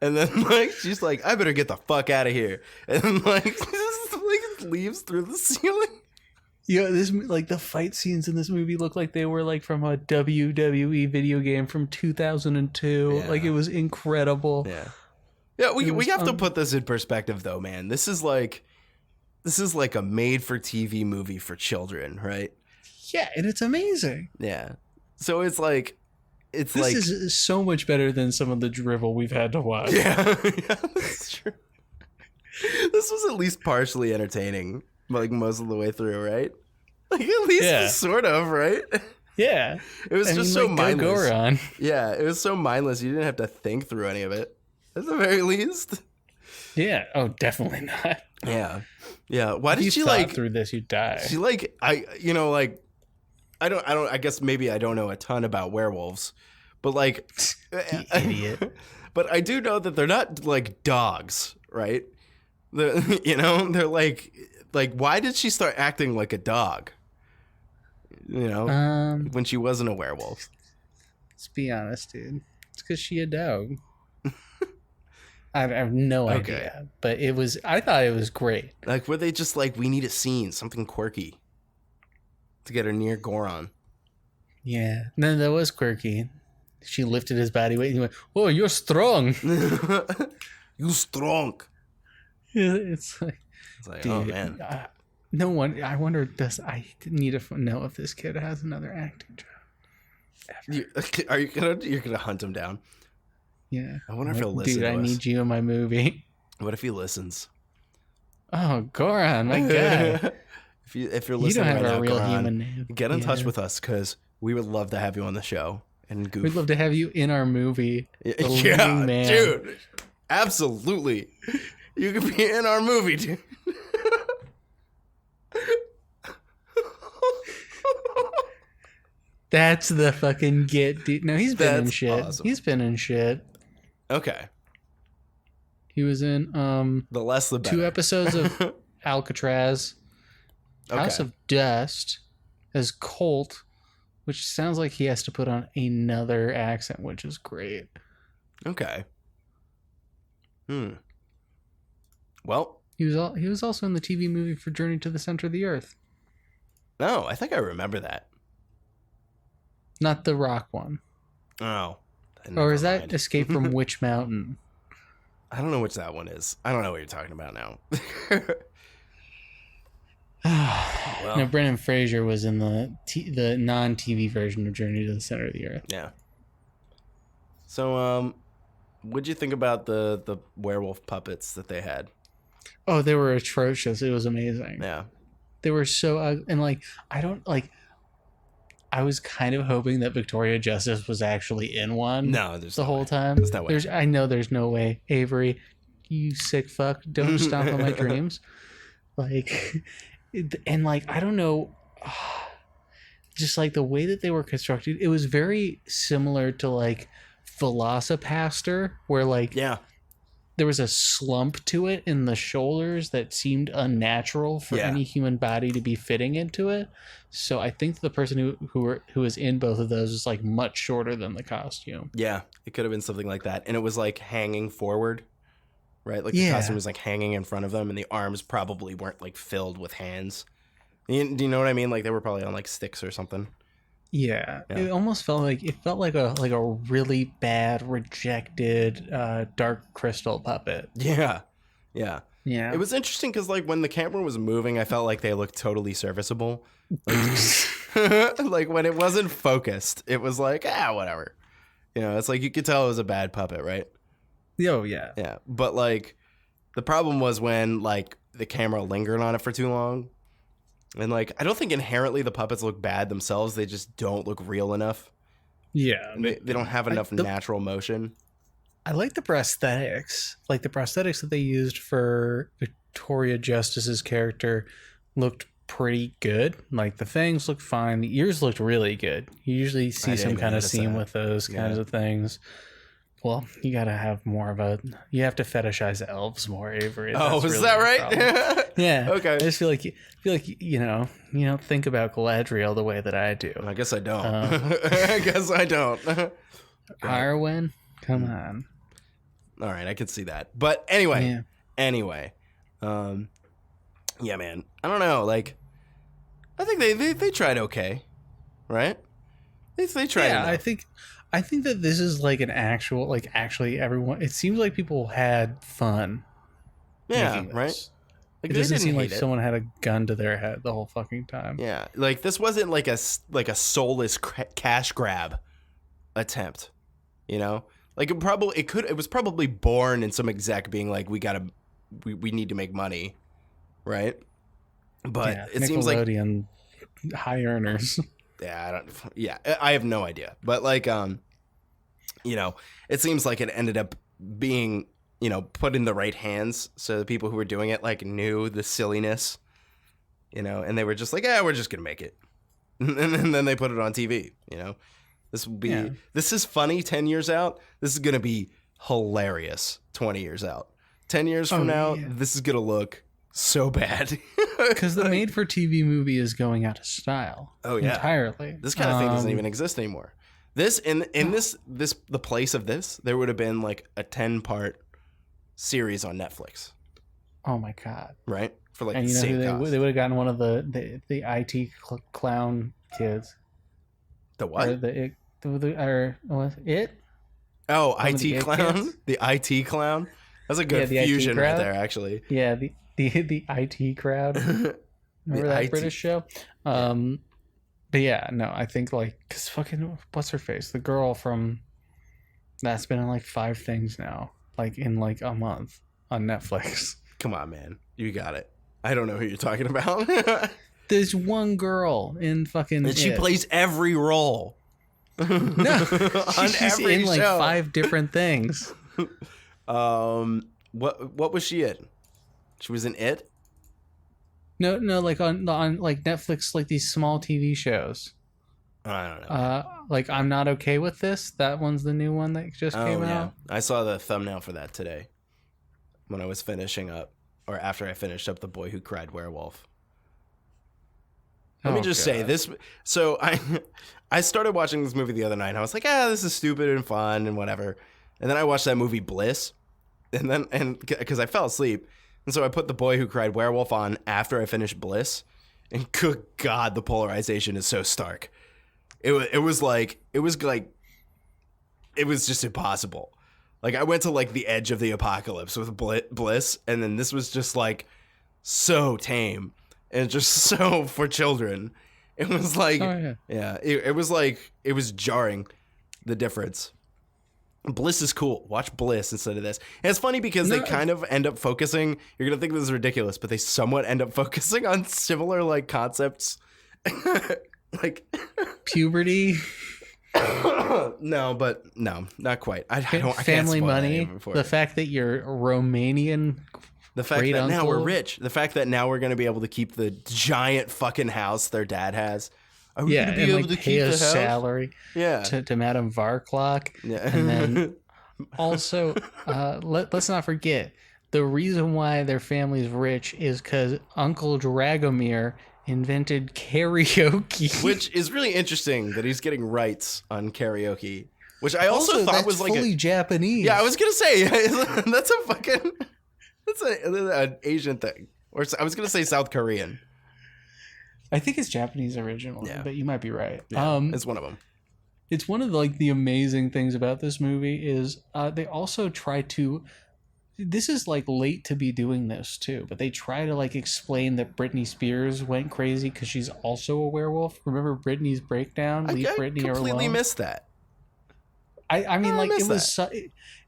[SPEAKER 2] And then like she's like, I better get the fuck out of here. And like just like leaves through the ceiling.
[SPEAKER 1] Yeah, this like the fight scenes in this movie look like they were like from a WWE video game from 2002.
[SPEAKER 2] Yeah.
[SPEAKER 1] Like it was incredible.
[SPEAKER 2] Yeah. Yeah, we have to put this in perspective though, man. This is like a made for TV movie for children, right?
[SPEAKER 1] Yeah, and it's amazing.
[SPEAKER 2] Yeah. So it's like
[SPEAKER 1] this is so much better than some of the drivel we've had to watch.
[SPEAKER 2] Yeah, that's true. This was at least partially entertaining, like most of the way through, right? Like at least sort of, right?
[SPEAKER 1] Yeah.
[SPEAKER 2] It was just so mindless.
[SPEAKER 1] Goran.
[SPEAKER 2] Yeah, it was so mindless. You didn't have to think through any of it, at the very least.
[SPEAKER 1] Yeah. Oh, definitely not.
[SPEAKER 2] Yeah. Yeah. Why
[SPEAKER 1] If
[SPEAKER 2] did
[SPEAKER 1] you
[SPEAKER 2] she
[SPEAKER 1] thought
[SPEAKER 2] like
[SPEAKER 1] through this, you'd die.
[SPEAKER 2] she like like I don't I guess maybe I don't know a ton about werewolves, but like
[SPEAKER 1] You idiot.
[SPEAKER 2] but I do know that they're not like dogs, right? They're like why did she start acting like a dog? When she wasn't a werewolf.
[SPEAKER 1] Let's be honest, dude. It's because she a dog. I have no idea, but I thought it was great.
[SPEAKER 2] Like, were they just like, we need a scene, something quirky to get her near Goron?
[SPEAKER 1] Yeah. No, that was quirky. She lifted his body weight and he went, "Whoa, you're strong."
[SPEAKER 2] You strong.
[SPEAKER 1] It's like, dude,
[SPEAKER 2] oh man.
[SPEAKER 1] No one. I wonder. I need to know if this kid has another acting job.
[SPEAKER 2] You're gonna hunt him down?
[SPEAKER 1] Yeah.
[SPEAKER 2] I wonder if he'll listen.
[SPEAKER 1] Dude,
[SPEAKER 2] to
[SPEAKER 1] I
[SPEAKER 2] us.
[SPEAKER 1] need you in my movie.
[SPEAKER 2] What if he listens?
[SPEAKER 1] Oh, Goron, my guy.
[SPEAKER 2] if you're listening,
[SPEAKER 1] You don't have
[SPEAKER 2] right
[SPEAKER 1] a
[SPEAKER 2] now,
[SPEAKER 1] real
[SPEAKER 2] Goran,
[SPEAKER 1] human name.
[SPEAKER 2] get in touch with us because we would love to have you on the show and goof.
[SPEAKER 1] We'd love to have you in our movie. The
[SPEAKER 2] Yeah,
[SPEAKER 1] leading man.
[SPEAKER 2] dude, absolutely. You could be in our movie, dude.
[SPEAKER 1] That's the fucking get, dude. No, he's been in
[SPEAKER 2] That's
[SPEAKER 1] shit.
[SPEAKER 2] awesome.
[SPEAKER 1] He's been in shit.
[SPEAKER 2] Okay,
[SPEAKER 1] He was in
[SPEAKER 2] the less the better.
[SPEAKER 1] 2 episodes of Alcatraz, House of Dust, as Colt, which sounds like he has to put on another accent, which is great.
[SPEAKER 2] Okay. Well,
[SPEAKER 1] He was also in the TV movie for Journey to the Center of the Earth.
[SPEAKER 2] no, I think I remember that.
[SPEAKER 1] Not the Rock one.
[SPEAKER 2] Oh.
[SPEAKER 1] Or is
[SPEAKER 2] never
[SPEAKER 1] that
[SPEAKER 2] mind.
[SPEAKER 1] Escape from Witch Mountain?
[SPEAKER 2] I don't know which that one is. I don't know what you're talking about now.
[SPEAKER 1] No, Brendan Fraser was in the non-TV version of Journey to the Center of the Earth.
[SPEAKER 2] Yeah. So, what'd you think about the werewolf puppets that they had?
[SPEAKER 1] Oh, they were atrocious. It was amazing.
[SPEAKER 2] Yeah.
[SPEAKER 1] They were so and I was kind of hoping that Victoria Justice was actually in one.
[SPEAKER 2] No, there's
[SPEAKER 1] the
[SPEAKER 2] no
[SPEAKER 1] whole
[SPEAKER 2] way.
[SPEAKER 1] time.
[SPEAKER 2] There's no way.
[SPEAKER 1] I know there's no way. Avery, you sick fuck! Don't stomp on my dreams. Like, and like I don't know, just like the way that they were constructed, it was very similar to like Velocipaster, where like
[SPEAKER 2] Yeah.
[SPEAKER 1] there was a slump to it in the shoulders that seemed unnatural for any human body to be fitting into it. So I think the person who was in both of those is like much shorter than the costume.
[SPEAKER 2] Yeah. It could have been something like that. And it was like hanging forward, right? Like the costume was like hanging in front of them and the arms probably weren't like filled with hands. Do you know what I mean? Like they were probably on like sticks or something.
[SPEAKER 1] Yeah. It almost felt like a really bad rejected Dark Crystal puppet.
[SPEAKER 2] Yeah. Yeah.
[SPEAKER 1] Yeah.
[SPEAKER 2] It was interesting because like when the camera was moving, I felt like they looked totally serviceable. Like, like when it wasn't focused, it was like, whatever. It's like you could tell it was a bad puppet, right?
[SPEAKER 1] Oh, yeah.
[SPEAKER 2] Yeah. But like the problem was when like the camera lingered on it for too long. And like I don't think inherently the puppets look bad themselves. They just don't look real enough.
[SPEAKER 1] Yeah.
[SPEAKER 2] They don't have enough natural motion.
[SPEAKER 1] I like the prosthetics. Like the prosthetics that they used for Victoria Justice's character looked pretty good. Like the fangs looked fine. The ears looked really good. You usually see some kind of scene with those kinds of things. Well, you gotta have more of you have to fetishize elves more, Avery.
[SPEAKER 2] That's is really that right?
[SPEAKER 1] Yeah.
[SPEAKER 2] Okay.
[SPEAKER 1] I just feel like you don't think about Galadriel the way that I do.
[SPEAKER 2] I guess I don't. I guess I don't.
[SPEAKER 1] Arwen, come on.
[SPEAKER 2] All right, I can see that. But anyway, yeah, man. I don't know. Like, I think they tried okay, right? They tried.
[SPEAKER 1] Yeah,
[SPEAKER 2] enough.
[SPEAKER 1] I think that this is like an actual, like actually everyone. It seems like people had fun.
[SPEAKER 2] Yeah, right.
[SPEAKER 1] Like, it doesn't seem like someone had a gun to their head the whole fucking time.
[SPEAKER 2] Yeah, like this wasn't like a soulless cash grab attempt, Like it was probably born in some exec being like we need to make money, right? But it seems like
[SPEAKER 1] Nickelodeon high earners.
[SPEAKER 2] I have no idea. But like it seems like it ended up being put in the right hands so the people who were doing it like knew the silliness, and they were just like, yeah, we're just gonna make it. And then they put it on TV. This is funny 10 years out. This is gonna be hilarious 20 years out. 10 years from now, this is gonna look so bad.
[SPEAKER 1] Because the made-for-TV movie is going out of style.
[SPEAKER 2] Oh yeah,
[SPEAKER 1] entirely.
[SPEAKER 2] This kind of thing doesn't even exist anymore. This the place of this, there would have been like a 10-part series on Netflix.
[SPEAKER 1] Oh my god!
[SPEAKER 2] Right, for like
[SPEAKER 1] and
[SPEAKER 2] the same cost.
[SPEAKER 1] They would have gotten one of the IT clown kids.
[SPEAKER 2] The what?
[SPEAKER 1] Or was it?
[SPEAKER 2] Oh,
[SPEAKER 1] One
[SPEAKER 2] IT clown.
[SPEAKER 1] kids?
[SPEAKER 2] The IT clown. That's a good fusion right there, actually.
[SPEAKER 1] Yeah, the IT crowd. Remember that British show? But yeah, no, I think like, cause fucking what's her face, the girl from that's been in like 5 things now, like in like a month on Netflix.
[SPEAKER 2] Come on, man, you got it. I don't know who you're talking about.
[SPEAKER 1] There's one girl in fucking.
[SPEAKER 2] And she plays every role.
[SPEAKER 1] No,
[SPEAKER 2] on
[SPEAKER 1] she's
[SPEAKER 2] every
[SPEAKER 1] in like
[SPEAKER 2] show.
[SPEAKER 1] 5 different things.
[SPEAKER 2] What was she in? She was in It.
[SPEAKER 1] No, like on like Netflix, like these small TV shows.
[SPEAKER 2] I don't know.
[SPEAKER 1] Like I'm Not Okay With This. That one's the new one that just came out.
[SPEAKER 2] I saw the thumbnail for that today when I was finishing up, or after I finished up The Boy Who Cried Werewolf. Let me just say this. So I started watching this movie the other night and I was like, this is stupid and fun and whatever. And then I watched that movie Bliss, and because I fell asleep, and so I put The Boy Who Cried Werewolf on after I finished Bliss, and good God, the polarization is so stark. It was just impossible. Like I went to like the edge of the apocalypse with Bliss, and then this was just like so tame and just so for children. It was like, it was like, it was jarring, the difference. Bliss is cool. Watch Bliss instead of this. And it's funny because they kind of end up focusing, you're going to think this is ridiculous, but they somewhat end up focusing on similar like concepts. Like
[SPEAKER 1] puberty.
[SPEAKER 2] No, not quite. I can't
[SPEAKER 1] Family
[SPEAKER 2] spoil
[SPEAKER 1] money.
[SPEAKER 2] anything for
[SPEAKER 1] The
[SPEAKER 2] you.
[SPEAKER 1] fact that you're Romanian.
[SPEAKER 2] The fact that now we're rich. The fact that now we're going to be able to keep the giant fucking house their dad has. Are we going to be
[SPEAKER 1] and
[SPEAKER 2] able
[SPEAKER 1] like
[SPEAKER 2] to
[SPEAKER 1] pay
[SPEAKER 2] keep
[SPEAKER 1] a
[SPEAKER 2] the house?
[SPEAKER 1] salary to Madame Varklock.
[SPEAKER 2] Yeah.
[SPEAKER 1] And then also, let's not forget, the reason why their family's rich is because Uncle Dragomir invented karaoke.
[SPEAKER 2] Which is really interesting that he's getting rights on karaoke. Which I also thought
[SPEAKER 1] that's
[SPEAKER 2] was like
[SPEAKER 1] fully Japanese.
[SPEAKER 2] Yeah, I was going to say, that's a fucking... That's an Asian thing. Or I was going to say South Korean.
[SPEAKER 1] I think it's Japanese originally, but you might be right.
[SPEAKER 2] Yeah, it's one of them.
[SPEAKER 1] It's one of the amazing things about this movie is they also try to... This is like late to be doing this too, but they try to like explain that Britney Spears went crazy because she's also a werewolf. Remember Britney's breakdown? Leave Britney alone.
[SPEAKER 2] I completely missed that.
[SPEAKER 1] I mean, like, it was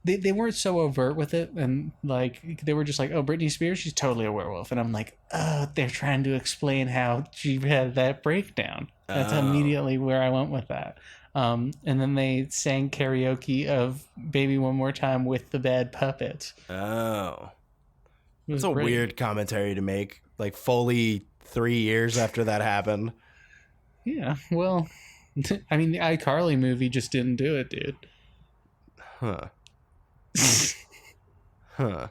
[SPEAKER 1] they weren't so overt with it, and like they were just like, oh, Britney Spears, she's totally a werewolf, and I'm like, oh, they're trying to explain how she had that breakdown. That's immediately where I went with that. And then they sang karaoke of Baby One More Time with the Bad Puppets.
[SPEAKER 2] Oh, it's a weird commentary to make, like fully 3 years after that happened.
[SPEAKER 1] Yeah, well, I mean, the iCarly movie just didn't do it, dude.
[SPEAKER 2] Huh. Huh.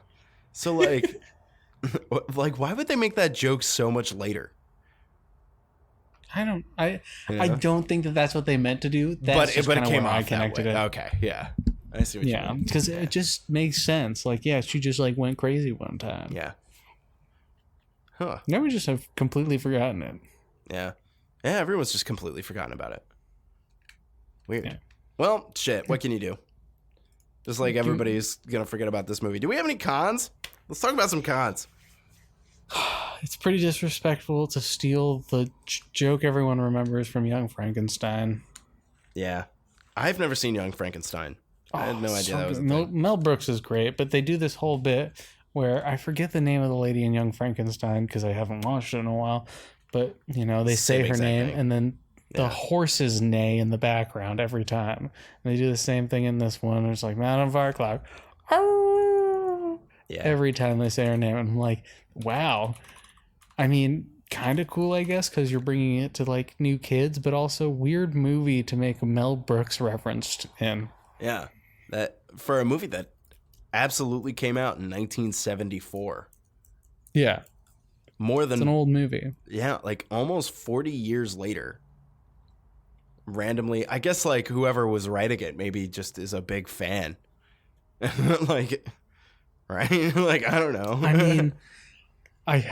[SPEAKER 2] So, like, why would they make that joke so much later?
[SPEAKER 1] I don't think that that's what they meant to do. That's
[SPEAKER 2] but it came off
[SPEAKER 1] I connected
[SPEAKER 2] that way.
[SPEAKER 1] it.
[SPEAKER 2] Okay, yeah. I see what you mean.
[SPEAKER 1] Yeah, because it just makes sense. Like, yeah, she just like went crazy one time.
[SPEAKER 2] Yeah. Huh.
[SPEAKER 1] Now we just have completely forgotten it.
[SPEAKER 2] Yeah. Yeah, everyone's just completely forgotten about it. Weird.
[SPEAKER 1] Yeah.
[SPEAKER 2] Well, shit, what can you do? Just like everybody's going to forget about this movie. Do we have any cons? Let's talk about some cons.
[SPEAKER 1] It's pretty disrespectful to steal the joke everyone remembers from Young Frankenstein.
[SPEAKER 2] Yeah. I've never seen Young Frankenstein. I had no idea that was a thing.
[SPEAKER 1] Mel Brooks is great, but they do this whole bit where I forget the name of the lady in Young Frankenstein because I haven't watched it in a while. But, you know, they say her name and then the horses neigh in the background every time. And they do the same thing in this one. It's like, Madame Varklock.
[SPEAKER 2] Yeah.
[SPEAKER 1] Every time they say her name, I'm like, wow. I mean, kind of cool, I guess, because you're bringing it to like new kids, but also weird movie to make a Mel Brooks referenced in.
[SPEAKER 2] Yeah, that for a movie that absolutely came out in 1974.
[SPEAKER 1] Yeah,
[SPEAKER 2] More
[SPEAKER 1] it's
[SPEAKER 2] than
[SPEAKER 1] an old movie.
[SPEAKER 2] Yeah, like almost 40 years later. Randomly, I guess like whoever was writing it maybe just is a big fan. Like, right? Like, I don't know.
[SPEAKER 1] I mean,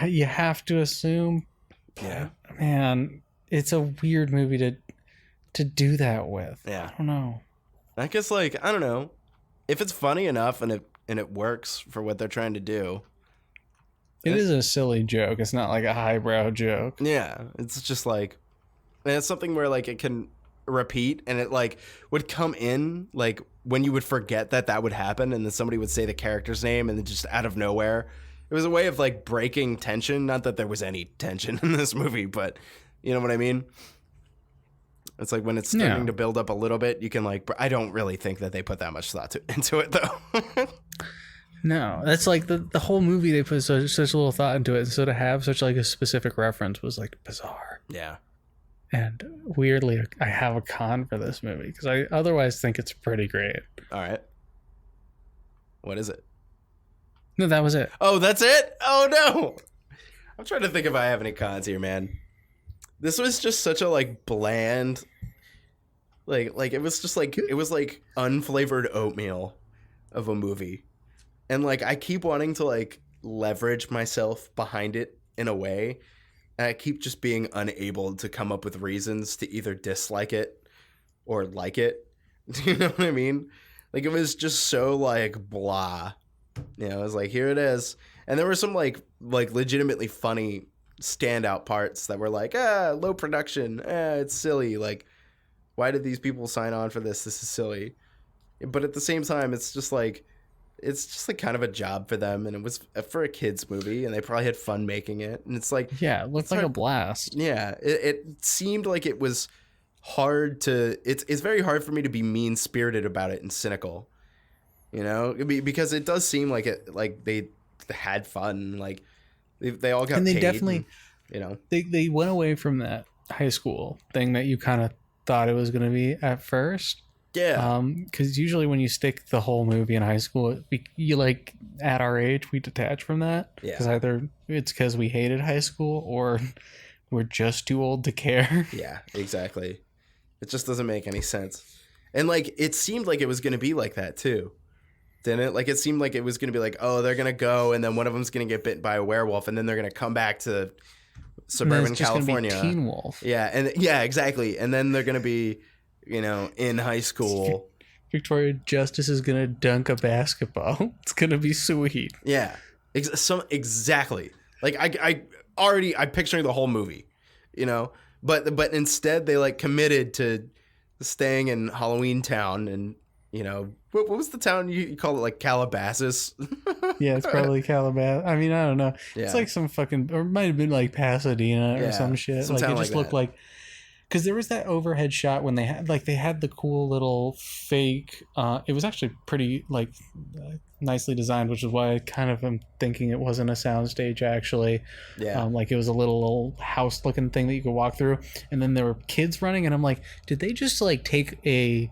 [SPEAKER 1] you have to assume.
[SPEAKER 2] Yeah.
[SPEAKER 1] Man, it's a weird movie to do that with.
[SPEAKER 2] Yeah.
[SPEAKER 1] I don't know.
[SPEAKER 2] I guess like, I don't know. If it's funny enough and it works for what they're trying to do.
[SPEAKER 1] It is a silly joke. It's not like a highbrow joke.
[SPEAKER 2] Yeah, it's just like, and it's something where like it can repeat and it like would come in like when you would forget that would happen, and then somebody would say the character's name and then just out of nowhere. It was a way of like breaking tension. Not that there was any tension in this movie, but you know what I mean? It's like when it's starting to build up a little bit, you can like, I don't really think that they put that much thought into it though.
[SPEAKER 1] No, that's like the whole movie. They put such little thought into it, and so to have such like a specific reference was like bizarre.
[SPEAKER 2] Yeah.
[SPEAKER 1] And weirdly, I have a con for this movie because I otherwise think it's pretty great.
[SPEAKER 2] All right. What is it?
[SPEAKER 1] No, that was it.
[SPEAKER 2] Oh, that's it? Oh no. I'm trying to think if I have any cons here, man. This was just such a like bland, like it was just like, it was like unflavored oatmeal of a movie. And like I keep wanting to like leverage myself behind it in a way, and I keep just being unable to come up with reasons to either dislike it or like it. Do you know what I mean? Like it was just so like blah. You know, it was like, here it is. And there were some like legitimately funny standout parts that were like, low production, it's silly. Like, why did these people sign on for this? This is silly. But at the same time, it's just like kind of a job for them, and it was for a kids movie, and they probably had fun making it. And it's like,
[SPEAKER 1] yeah, it looks like a blast.
[SPEAKER 2] Yeah, it seemed like it was hard to. It's very hard for me to be mean spirited about it and cynical, you know, because it does seem like they had fun, like they all got
[SPEAKER 1] and they
[SPEAKER 2] paid
[SPEAKER 1] definitely,
[SPEAKER 2] and, you know,
[SPEAKER 1] they went away from that high school thing that you kind of thought it was going to be at first.
[SPEAKER 2] Yeah.
[SPEAKER 1] Because usually when you stick the whole movie in high school, you like at our age we detach from that.
[SPEAKER 2] Yeah.
[SPEAKER 1] Because either it's because we hated high school or we're just too old to care.
[SPEAKER 2] Yeah, exactly. It just doesn't make any sense. And like it seemed like it was going to be like that too, didn't it? Like it seemed like it was going to be like, oh, they're going to go, and then one of them's going to get bitten by a werewolf, and then they're going to come back to suburban California.
[SPEAKER 1] Gonna be Teen Wolf.
[SPEAKER 2] Yeah, and yeah, exactly. And then they're going to be, you know, in high school.
[SPEAKER 1] Victoria Justice is gonna dunk a basketball. It's gonna be sweet.
[SPEAKER 2] Yeah, exactly. Like I'm picturing the whole movie, you know. But instead they like committed to staying in Halloween Town, and you know what was the town you call it, like Calabasas?
[SPEAKER 1] Yeah, it's probably Calabasas. I mean, I don't know.
[SPEAKER 2] Yeah.
[SPEAKER 1] It's like some fucking, or it might have been like Pasadena or some shit. Like it just looked like. Because there was that overhead shot when they had the cool little fake. It was actually pretty like nicely designed, which is why I kind of am thinking it wasn't a soundstage actually.
[SPEAKER 2] Yeah.
[SPEAKER 1] Like it was a little house looking thing that you could walk through, and then there were kids running, and I'm like, did they just like take a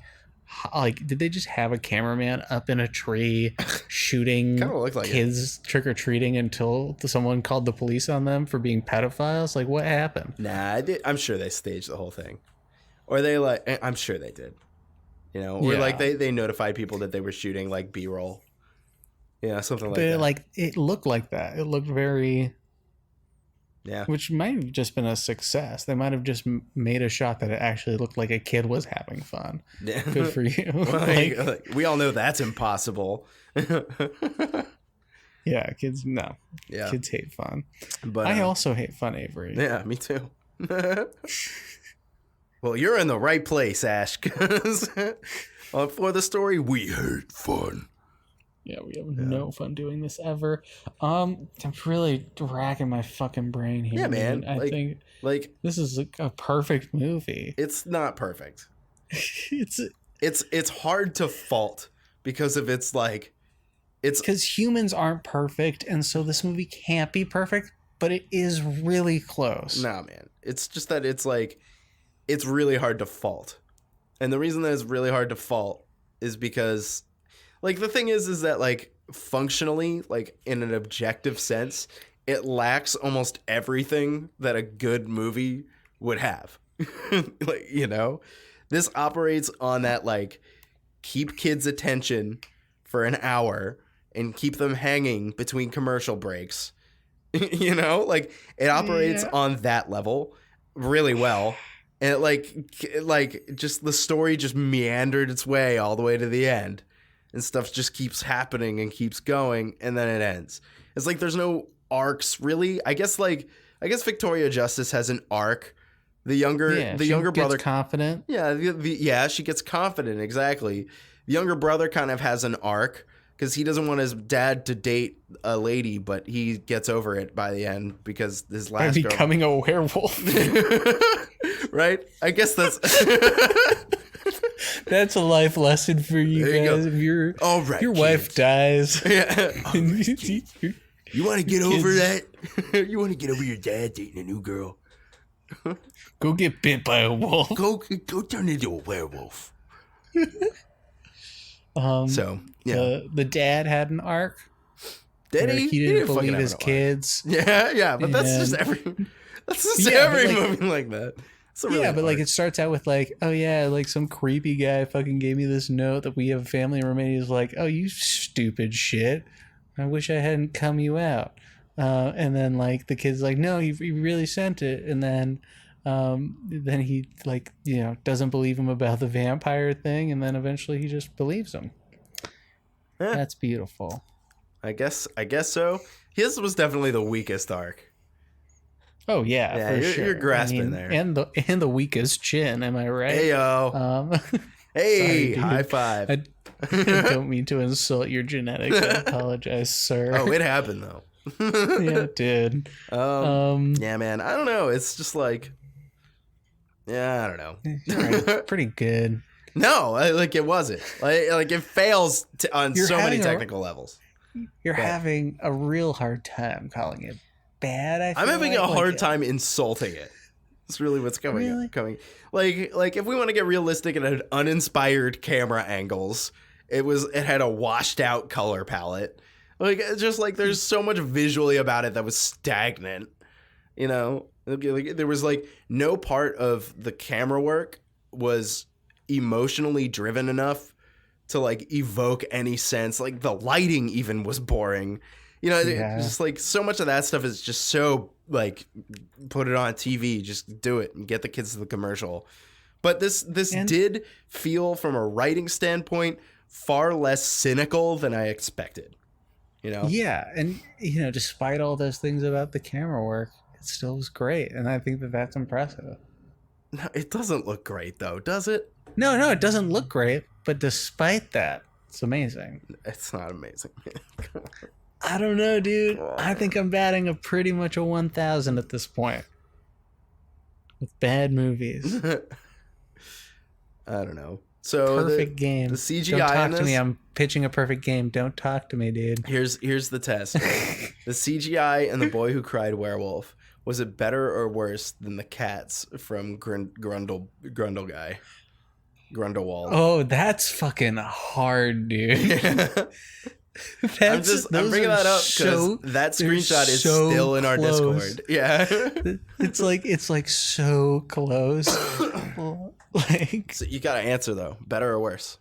[SPEAKER 1] did they just have a cameraman up in a tree shooting
[SPEAKER 2] like
[SPEAKER 1] kids trick-or-treating until someone called the police on them for being pedophiles? Like, what happened?
[SPEAKER 2] Nah, I'm sure they staged the whole thing, or they like. I'm sure they did. You know, or like they notified people that they were shooting like B-roll. Yeah, something like that.
[SPEAKER 1] But like it looked like that. It looked very.
[SPEAKER 2] Yeah.
[SPEAKER 1] Which might have just been a success. They might have just made a shot that it actually looked like a kid was having fun. Yeah. Good for you.
[SPEAKER 2] like, we all know that's impossible.
[SPEAKER 1] Yeah, kids, no.
[SPEAKER 2] Yeah.
[SPEAKER 1] Kids hate fun.
[SPEAKER 2] But
[SPEAKER 1] I also hate fun, Avery.
[SPEAKER 2] Yeah, me too. Well, you're in the right place, Ash, because for the story, we hate fun.
[SPEAKER 1] Yeah, we have no fun doing this ever. I'm really racking my fucking brain here.
[SPEAKER 2] Yeah, man.
[SPEAKER 1] I think this is a perfect movie.
[SPEAKER 2] It's not perfect.
[SPEAKER 1] It's
[SPEAKER 2] hard to fault because of its like It's
[SPEAKER 1] because humans aren't perfect, and so this movie can't be perfect, but it is really close.
[SPEAKER 2] nah, man. It's just that it's like it's really hard to fault, and the reason that it's really hard to fault is because, like, the thing is that like functionally, like in an objective sense, it lacks almost everything that a good movie would have. Like, you know, this operates on that, like, keep kids' attention for an hour and keep them hanging between commercial breaks. You know, like, it operates on that level really well. And like just the story just meandered its way all the way to the end, and stuff just keeps happening and keeps going, and then it ends. It's like there's no arcs really. I guess Victoria Justice has an arc. The younger brother
[SPEAKER 1] confident.
[SPEAKER 2] Yeah, she gets confident, exactly. The younger brother kind of has an arc because he doesn't want his dad to date a lady, but he gets over it by the end because his last girl...
[SPEAKER 1] becoming a werewolf.
[SPEAKER 2] Right? I guess that's
[SPEAKER 1] that's a life lesson for you guys. If your wife dies,
[SPEAKER 2] you want to get over that? You want to get over your dad dating a new girl?
[SPEAKER 1] Go get bit by a wolf.
[SPEAKER 2] Go turn into a werewolf. So yeah,
[SPEAKER 1] the dad had an arc.
[SPEAKER 2] Did he?
[SPEAKER 1] He didn't believe his kids.
[SPEAKER 2] Yeah, but that's just every movie like that.
[SPEAKER 1] But like it starts out with like, oh yeah, like some creepy guy fucking gave me this note that we have a family remedy. He's like, oh, you stupid shit. I wish I hadn't come you out. And then like the kid's like, no, he really sent it. And then he like, you know, doesn't believe him about the vampire thing. And then eventually he just believes him. That's beautiful.
[SPEAKER 2] I guess so. His was definitely the weakest arc.
[SPEAKER 1] Oh yeah, for sure.
[SPEAKER 2] You're grasping there,
[SPEAKER 1] and the weakest chin. Am I right?
[SPEAKER 2] Hey yo, hey, sorry, high five.
[SPEAKER 1] I don't mean to insult your genetics. I apologize, sir.
[SPEAKER 2] Oh, it happened though.
[SPEAKER 1] Yeah, it did.
[SPEAKER 2] Yeah, man. I don't know. It's just like, yeah, I don't know.
[SPEAKER 1] Right, pretty good.
[SPEAKER 2] No, like it wasn't. Like it fails on so many technical levels.
[SPEAKER 1] You're having a real hard time calling it bad.
[SPEAKER 2] I'm having a hard time insulting it. That's really what's coming. Like if we want to get realistic and had uninspired camera angles, it had a washed out color palette. Like just like there's so much visually about it that was stagnant. You know, like there was like no part of the camera work was emotionally driven enough to like evoke any sense. Like the lighting even was boring. You know, just like so much of that stuff is just so like put it on TV, just do it and get the kids to the commercial. But this did feel from a writing standpoint far less cynical than I expected. You know? Yeah,
[SPEAKER 1] and you know, despite all those things about the camera work, it still was great, and I think that's impressive.
[SPEAKER 2] No, it doesn't look great though, does it?
[SPEAKER 1] No, it doesn't look great, but despite that, it's amazing.
[SPEAKER 2] It's not amazing.
[SPEAKER 1] I don't know, dude. I think I'm batting pretty much a 1,000 at this point with bad movies.
[SPEAKER 2] I don't know. So
[SPEAKER 1] perfect game.
[SPEAKER 2] The CGI.
[SPEAKER 1] Don't talk to me. I'm pitching a perfect game. Don't talk to me, dude.
[SPEAKER 2] Here's the test. The CGI and The Boy Who Cried Werewolf. Was it better or worse than the cats from Grundle guy? Grundlewald.
[SPEAKER 1] Oh, that's fucking hard, dude.
[SPEAKER 2] I'm bringing that up because that screenshot is still in our Discord. Yeah,
[SPEAKER 1] it's like so close. Like,
[SPEAKER 2] so you gotta answer though, better or worse?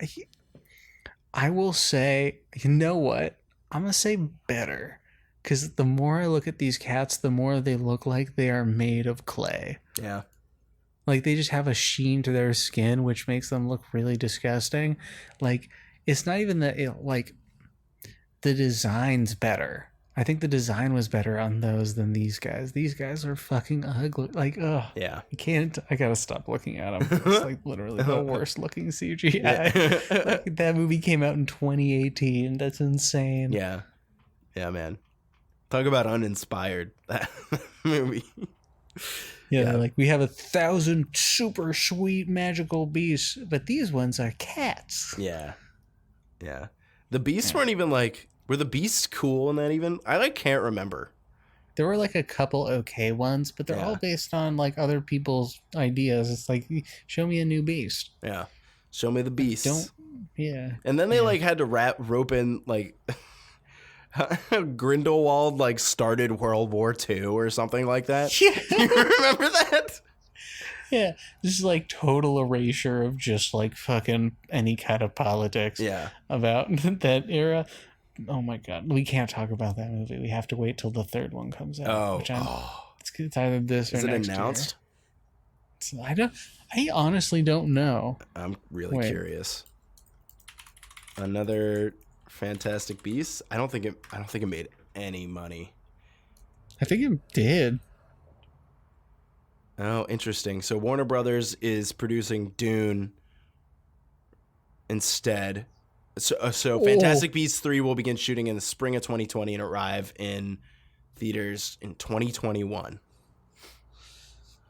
[SPEAKER 1] I will say, you know what? I'm gonna say better, because the more I look at these cats, the more they look like they are made of clay.
[SPEAKER 2] Yeah.
[SPEAKER 1] Like they just have a sheen to their skin, which makes them look really disgusting. Like it's not even that like the design's better. I think the design was better on those than these guys. These guys are fucking ugly. Like, oh,
[SPEAKER 2] yeah.
[SPEAKER 1] I gotta stop looking at them. It's like literally the worst looking CGI. Yeah. Like, that movie came out in 2018. That's insane.
[SPEAKER 2] Yeah. Yeah, man. Talk about uninspired, that movie.
[SPEAKER 1] Yeah, like we have 1,000 super sweet magical beasts, but these ones are cats.
[SPEAKER 2] Yeah. Yeah. The beasts weren't even like Were the beasts cool in that even? I like can't remember.
[SPEAKER 1] There were like a couple okay ones, but they're all based on like other people's ideas. It's like, show me a new beast.
[SPEAKER 2] Yeah. Show me the beasts. And then they like had to rope in like Grindelwald like started World War II or something like that.
[SPEAKER 1] Yeah.
[SPEAKER 2] You remember that?
[SPEAKER 1] Yeah. This is like total erasure of just like fucking any kind of politics about that era. Oh my God. We can't talk about that movie. We have to wait till the third one comes out. It's either this or next year. Is it announced? I honestly don't know.
[SPEAKER 2] I'm really curious. Another Fantastic Beasts. I don't think it made any money.
[SPEAKER 1] I think it did.
[SPEAKER 2] Oh, interesting. So Warner Brothers is producing Dune instead. So Fantastic Beasts 3 will begin shooting in the spring of 2020 and arrive in theaters in 2021.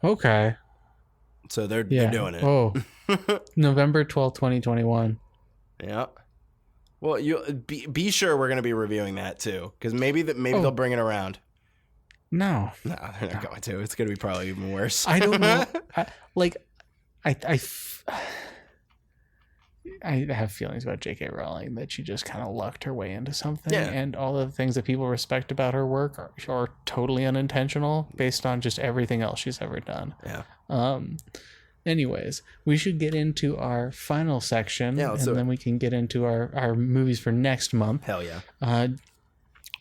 [SPEAKER 1] Okay.
[SPEAKER 2] So they're doing it.
[SPEAKER 1] Oh, November 12th, 2021.
[SPEAKER 2] Yeah. Well, you be sure we're going to be reviewing that too, because maybe they'll bring it around.
[SPEAKER 1] No,
[SPEAKER 2] they're not going to. It's going to be probably even worse.
[SPEAKER 1] I don't know. I have feelings about J.K. Rowling that she just kind of lucked her way into something, and all the things that people respect about her work are totally unintentional based on just everything else she's ever done.
[SPEAKER 2] Yeah.
[SPEAKER 1] Anyways, we should get into our final section, and then we can get into our movies for next month.
[SPEAKER 2] Hell yeah.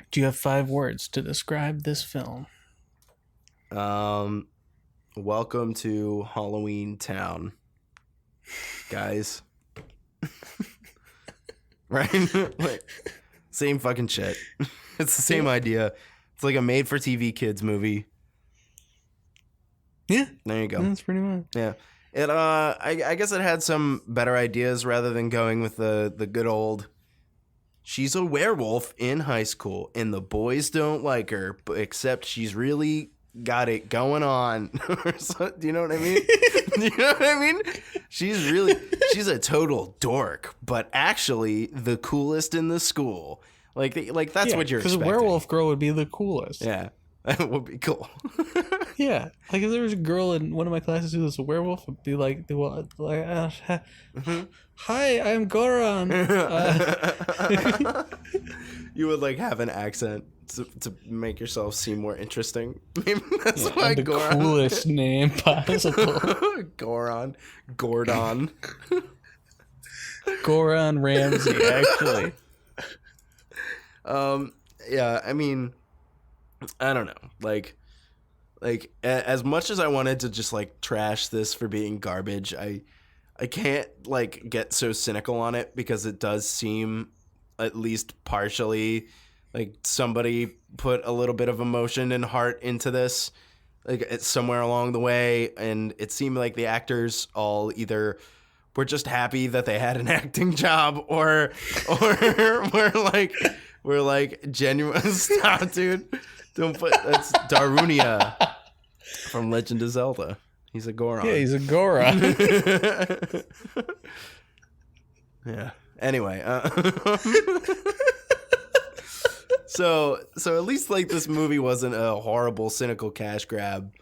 [SPEAKER 1] Do you have 5 words to describe this film?
[SPEAKER 2] Welcome to Halloween Town, guys. Right? Like, same fucking shit. It's the same idea. It's like a made-for-TV kids movie.
[SPEAKER 1] Yeah.
[SPEAKER 2] There you go.
[SPEAKER 1] That's pretty much.
[SPEAKER 2] Yeah. It I guess it had some better ideas rather than going with the good old she's a werewolf in high school and the boys don't like her, but except she's really got it going on. Do you know what I mean? Do you know what I mean? She's a total dork, but actually the coolest in the school. Like that's what you're expecting. Because
[SPEAKER 1] werewolf girl would be the coolest.
[SPEAKER 2] Yeah. That would be cool.
[SPEAKER 1] Yeah. Like if there was a girl in one of my classes who was a werewolf, it'd be like hi, I'm Goran.
[SPEAKER 2] You would like have an accent to make yourself seem more interesting. Maybe that's why
[SPEAKER 1] the
[SPEAKER 2] Goran.
[SPEAKER 1] Coolest name possible.
[SPEAKER 2] Gordon.
[SPEAKER 1] Goran Ramsay, actually.
[SPEAKER 2] Yeah, I mean, I don't know. Like as much as I wanted to just like trash this for being garbage, I can't like get so cynical on it because it does seem at least partially like somebody put a little bit of emotion and heart into this, like it's somewhere along the way, and it seemed like the actors all either were just happy that they had an acting job or we're like genuine. Stop, dude. Don't put that's Darunia from Legend of Zelda. He's a Goron.
[SPEAKER 1] Yeah, he's a Goron.
[SPEAKER 2] Yeah. Anyway, so at least like this movie wasn't a horrible cynical cash grab,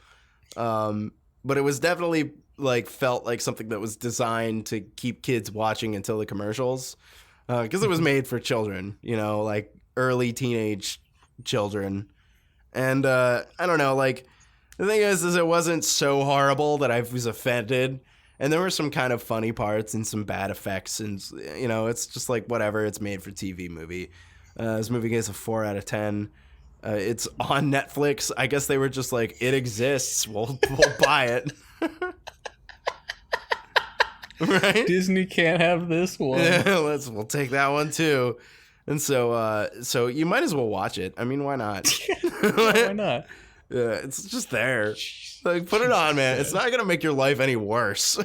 [SPEAKER 2] but it was definitely like felt like something that was designed to keep kids watching until the commercials, because it was made for children, you know, like early teenage children. And I don't know, like the thing is it wasn't so horrible that I was offended. And there were some kind of funny parts and some bad effects. And, you know, it's just like whatever. It's made for TV movie. This movie gets a 4 out of 10. It's on Netflix. I guess they were just like, it exists. We'll buy it. Right?
[SPEAKER 1] Disney can't have this one.
[SPEAKER 2] Yeah, we'll take that one too. And so you might as well watch it. I mean, why not?
[SPEAKER 1] Why not?
[SPEAKER 2] Yeah, it's just there. Like, put it on, man. It's not gonna make your life any worse,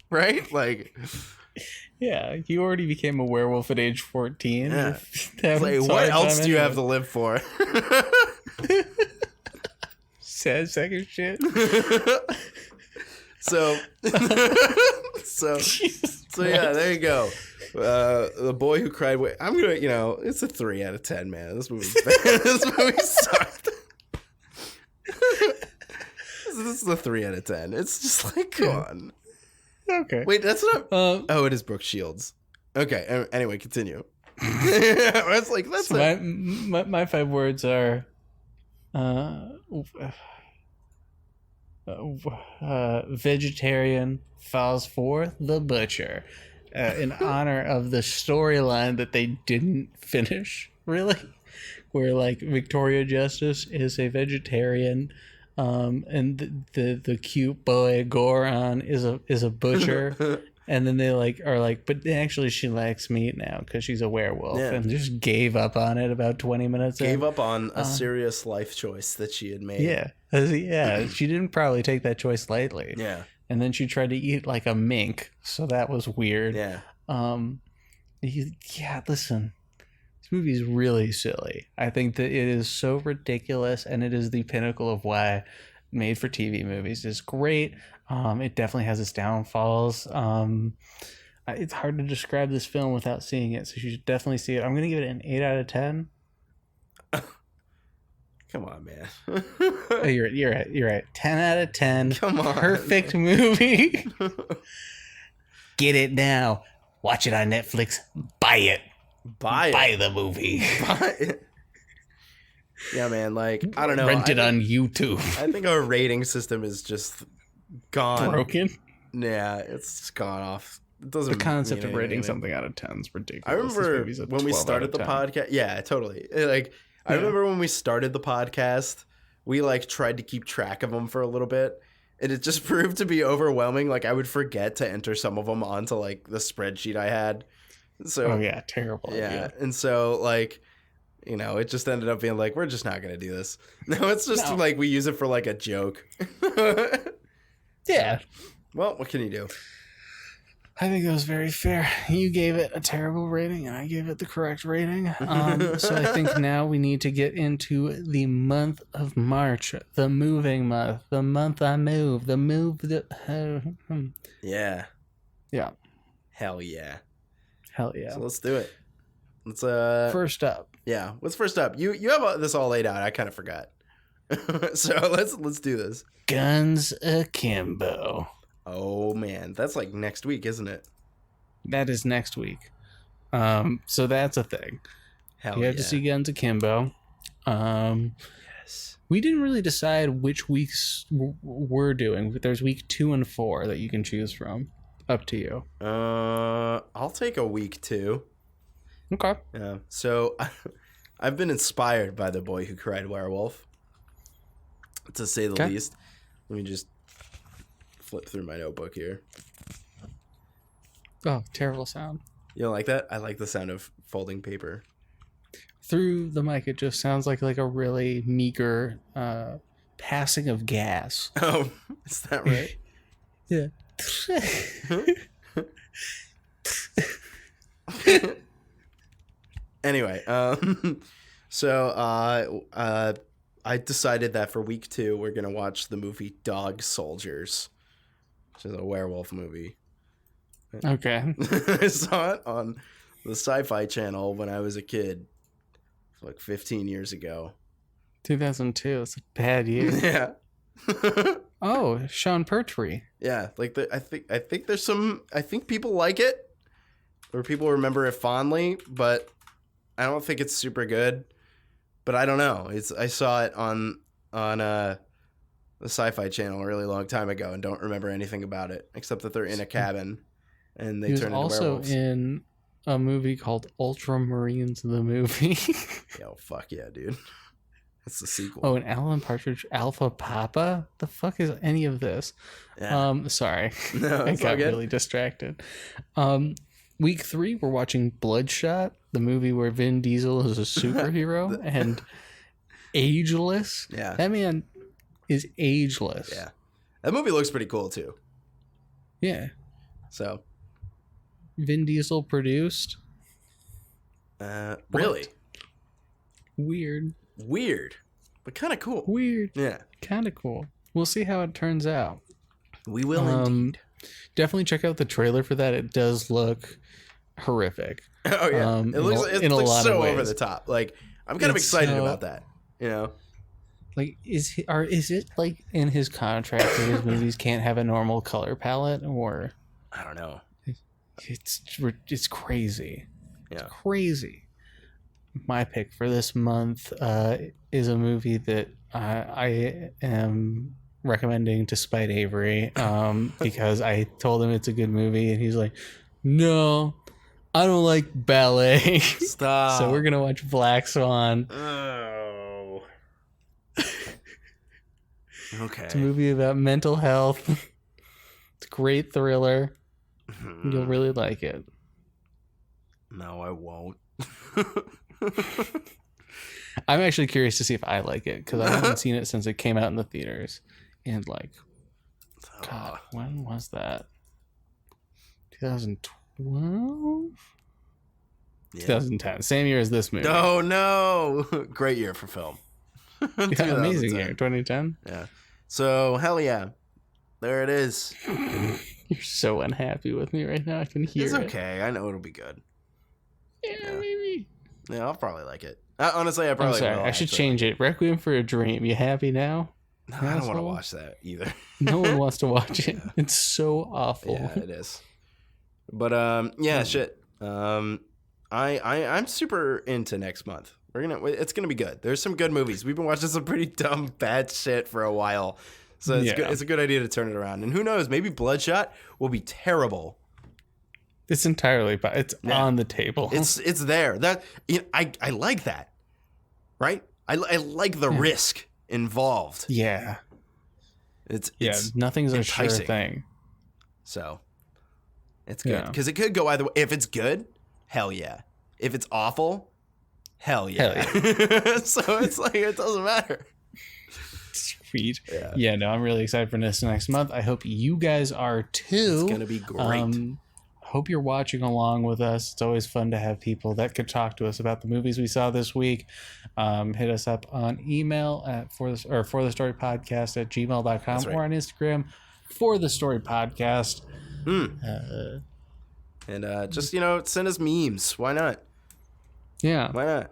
[SPEAKER 2] right? Like,
[SPEAKER 1] yeah, you already became a werewolf at age 14.
[SPEAKER 2] Yeah. Like, what else do you have to live for?
[SPEAKER 1] Sad second shit.
[SPEAKER 2] So yeah, there you go. The Boy Who Cried. I'm gonna, it's a 3 out of 10, man. This movie sucked. This is a 3 out of 10. It's just like, come on.
[SPEAKER 1] Okay.
[SPEAKER 2] Wait, that's not. Oh, it is Brooke Shields. Okay. Anyway, continue. I was like, that's
[SPEAKER 1] so my 5 words are, vegetarian falls for the butcher, in honor of the storyline that they didn't finish. Really, where like Victoria Justice is a vegetarian. And the cute boy Goron is a butcher, and then they are like, but actually she likes meat now because she's a werewolf, and just gave up on it about 20 minutes.
[SPEAKER 2] Gave up on a serious life choice that she had made.
[SPEAKER 1] Yeah, she didn't probably take that choice lightly.
[SPEAKER 2] Yeah,
[SPEAKER 1] and then she tried to eat like a mink, so that was weird.
[SPEAKER 2] Yeah.
[SPEAKER 1] Listen. This movie is really silly. I think that it is so ridiculous, and it is the pinnacle of why made-for-TV movies is great. It definitely has its downfalls. It's hard to describe this film without seeing it, so you should definitely see it. I'm going to give it an 8 out of 10.
[SPEAKER 2] Come on, man.
[SPEAKER 1] Oh, you're right. 10 out of 10.
[SPEAKER 2] Come on.
[SPEAKER 1] Perfect movie. Get it now. Watch it on Netflix. Buy it. Buy the movie.
[SPEAKER 2] Buy it. Yeah, man. Like, I don't know.
[SPEAKER 1] Rent it on YouTube.
[SPEAKER 2] I think our rating system is just gone.
[SPEAKER 1] Broken?
[SPEAKER 2] Yeah, it's just gone off. It doesn't.
[SPEAKER 1] The concept of rating
[SPEAKER 2] anything.
[SPEAKER 1] something out of 10 is ridiculous.
[SPEAKER 2] I remember when we started the podcast. Yeah, totally. I remember when we started the podcast, we like tried to keep track of them for a little bit. And it just proved to be overwhelming. Like, I would forget to enter some of them onto like the spreadsheet I had. So
[SPEAKER 1] terrible.
[SPEAKER 2] Yeah,
[SPEAKER 1] idea.
[SPEAKER 2] And so like, it just ended up being like, we're just not gonna do this. No, it's just like we use it for like a joke.
[SPEAKER 1] Yeah.
[SPEAKER 2] Well, what can you do?
[SPEAKER 1] I think that was very fair. You gave it a terrible rating, and I gave it the correct rating. So I think now we need to get into the month of March, the moving month, the month I move, the move that.
[SPEAKER 2] Yeah.
[SPEAKER 1] Yeah.
[SPEAKER 2] Hell yeah.
[SPEAKER 1] Hell yeah.
[SPEAKER 2] So let's do it. Let's
[SPEAKER 1] First up.
[SPEAKER 2] Yeah. What's first up? You have this all laid out. I kind of forgot. So let's do this.
[SPEAKER 1] Guns Akimbo.
[SPEAKER 2] Oh man, that's like next week, isn't it?
[SPEAKER 1] That is next week. So that's a thing.
[SPEAKER 2] Hell
[SPEAKER 1] you have to see Guns Akimbo.
[SPEAKER 2] Yes.
[SPEAKER 1] We didn't really decide which weeks we're doing. There's week 2 and 4 that you can choose from. Up to you.
[SPEAKER 2] I'll take a week 2.
[SPEAKER 1] Okay.
[SPEAKER 2] Yeah. So I've been inspired by The Boy Who Cried Werewolf, to say the least. Let me just flip through my notebook here.
[SPEAKER 1] Oh, terrible sound.
[SPEAKER 2] You don't like that? I like the sound of folding paper.
[SPEAKER 1] Through the mic, it just sounds like a really meager passing of gas.
[SPEAKER 2] Oh, is that right?
[SPEAKER 1] Yeah.
[SPEAKER 2] Anyway, so I decided that for week 2 we're gonna watch the movie Dog Soldiers, which is a werewolf movie.
[SPEAKER 1] Okay.
[SPEAKER 2] I saw it on the Sci-Fi Channel when I was a kid, like 15 years ago.
[SPEAKER 1] 2002. It's a bad year.
[SPEAKER 2] Yeah.
[SPEAKER 1] Oh, Sean Pertwee.
[SPEAKER 2] Yeah, like I think there's some. I think people like it, or people remember it fondly, but I don't think it's super good. But I don't know. I saw it on the Sci-Fi Channel a really long time ago, and don't remember anything about it except that they're in a cabin and they turn into werewolves.
[SPEAKER 1] He was also in a movie called Ultramarines, the movie.
[SPEAKER 2] Yo, fuck yeah, dude. That's the sequel.
[SPEAKER 1] Oh, and Alan Partridge Alpha Papa? The fuck is any of this?
[SPEAKER 2] Yeah.
[SPEAKER 1] Sorry.
[SPEAKER 2] No,
[SPEAKER 1] I got really distracted. Week 3, we're watching Bloodshot, the movie where Vin Diesel is a superhero and ageless.
[SPEAKER 2] Yeah.
[SPEAKER 1] That man is ageless.
[SPEAKER 2] Yeah. That movie looks pretty cool too.
[SPEAKER 1] Yeah.
[SPEAKER 2] So.
[SPEAKER 1] Vin Diesel produced.
[SPEAKER 2] Really?
[SPEAKER 1] Weird,
[SPEAKER 2] but kind of cool.
[SPEAKER 1] Weird.
[SPEAKER 2] Yeah.
[SPEAKER 1] Kind of cool. We'll see how it turns out.
[SPEAKER 2] We will indeed.
[SPEAKER 1] Definitely check out the trailer for that. It does look horrific.
[SPEAKER 2] Oh yeah, it looks so over the top. Like I'm kind of excited about that. You know,
[SPEAKER 1] like is it like in his contract that his movies can't have a normal color palette, or
[SPEAKER 2] I don't know.
[SPEAKER 1] It's crazy.
[SPEAKER 2] Yeah,
[SPEAKER 1] it's crazy. My pick for this month is a movie that I am recommending to Spite Avery because I told him it's a good movie and he's like, no, I don't like ballet.
[SPEAKER 2] Stop.
[SPEAKER 1] So we're gonna watch Black Swan.
[SPEAKER 2] Oh. Okay.
[SPEAKER 1] It's a movie about mental health. It's a great thriller. You'll really like it.
[SPEAKER 2] No, I won't.
[SPEAKER 1] I'm actually curious to see if I like it because I haven't seen it since it came out in the theaters. And like, God, when was that? 2012? Yeah. 2010. Same year as this movie.
[SPEAKER 2] Oh, no. Great year for film.
[SPEAKER 1] Yeah, amazing year. 2010?
[SPEAKER 2] Yeah. So, hell yeah. There it is.
[SPEAKER 1] You're so unhappy with me right now. I can hear it.
[SPEAKER 2] It's okay. I know it'll be good.
[SPEAKER 1] Yeah, maybe.
[SPEAKER 2] Yeah, I'll probably like it. Honestly, I probably will.
[SPEAKER 1] I should change it. Requiem for a Dream. You happy now?
[SPEAKER 2] No, I don't want to watch that either.
[SPEAKER 1] No one wants to watch it. It's so awful.
[SPEAKER 2] Yeah, it is. But yeah, shit. I'm super into next month. It's gonna be good. There's some good movies. We've been watching some pretty dumb, bad shit for a while, so it's good. It's a good idea to turn it around. And who knows? Maybe Bloodshot will be terrible.
[SPEAKER 1] It's entirely, but it's on the table.
[SPEAKER 2] It's there. That I like that, right? I like the risk involved.
[SPEAKER 1] Yeah. It's nothing's enticing. A sure thing.
[SPEAKER 2] So it's good because it could go either way. If it's good, hell yeah. If it's awful, hell yeah. So it's like it doesn't matter.
[SPEAKER 1] Sweet. Yeah. No, I'm really excited for this next month. I hope you guys are too.
[SPEAKER 2] It's gonna be great.
[SPEAKER 1] Hope you're watching along with us. It's always fun to have people that could talk to us about the movies we saw this week. Hit us up on email at forthestorypodcast@gmail.com or on Instagram forthestorypodcast.
[SPEAKER 2] And just send us memes. Why not?
[SPEAKER 1] Yeah.
[SPEAKER 2] Why not?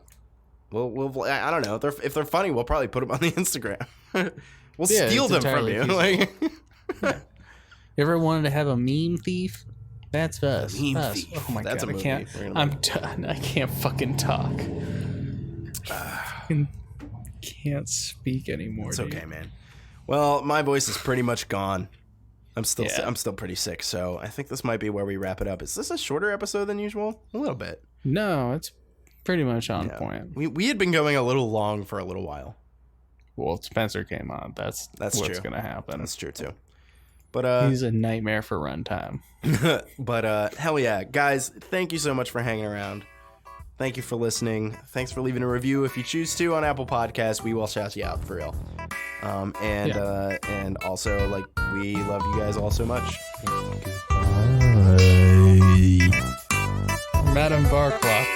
[SPEAKER 2] We'll I don't know. If they're funny, we'll probably put them on the Instagram. We'll steal them from you. Like,
[SPEAKER 1] you ever wanted to have a meme thief? That's us.
[SPEAKER 2] Meme thief.
[SPEAKER 1] Oh my
[SPEAKER 2] God.
[SPEAKER 1] I can't. I'm done. I can't fucking talk. Can't speak anymore.
[SPEAKER 2] It's okay, man. Well, my voice is pretty much gone. I'm still pretty sick, so I think this might be where we wrap it up. Is this a shorter episode than usual? A little bit.
[SPEAKER 1] No, it's pretty much on point.
[SPEAKER 2] We had been going a little long for a little while.
[SPEAKER 1] Well, Spencer came on. That's what's going to happen.
[SPEAKER 2] That's true too. But
[SPEAKER 1] he's a nightmare for runtime.
[SPEAKER 2] But hell yeah, guys! Thank you so much for hanging around. Thank you for listening. Thanks for leaving a review if you choose to on Apple Podcasts. We will shout you out for real. And also, like, we love you guys all so much.
[SPEAKER 1] Madam Barclock.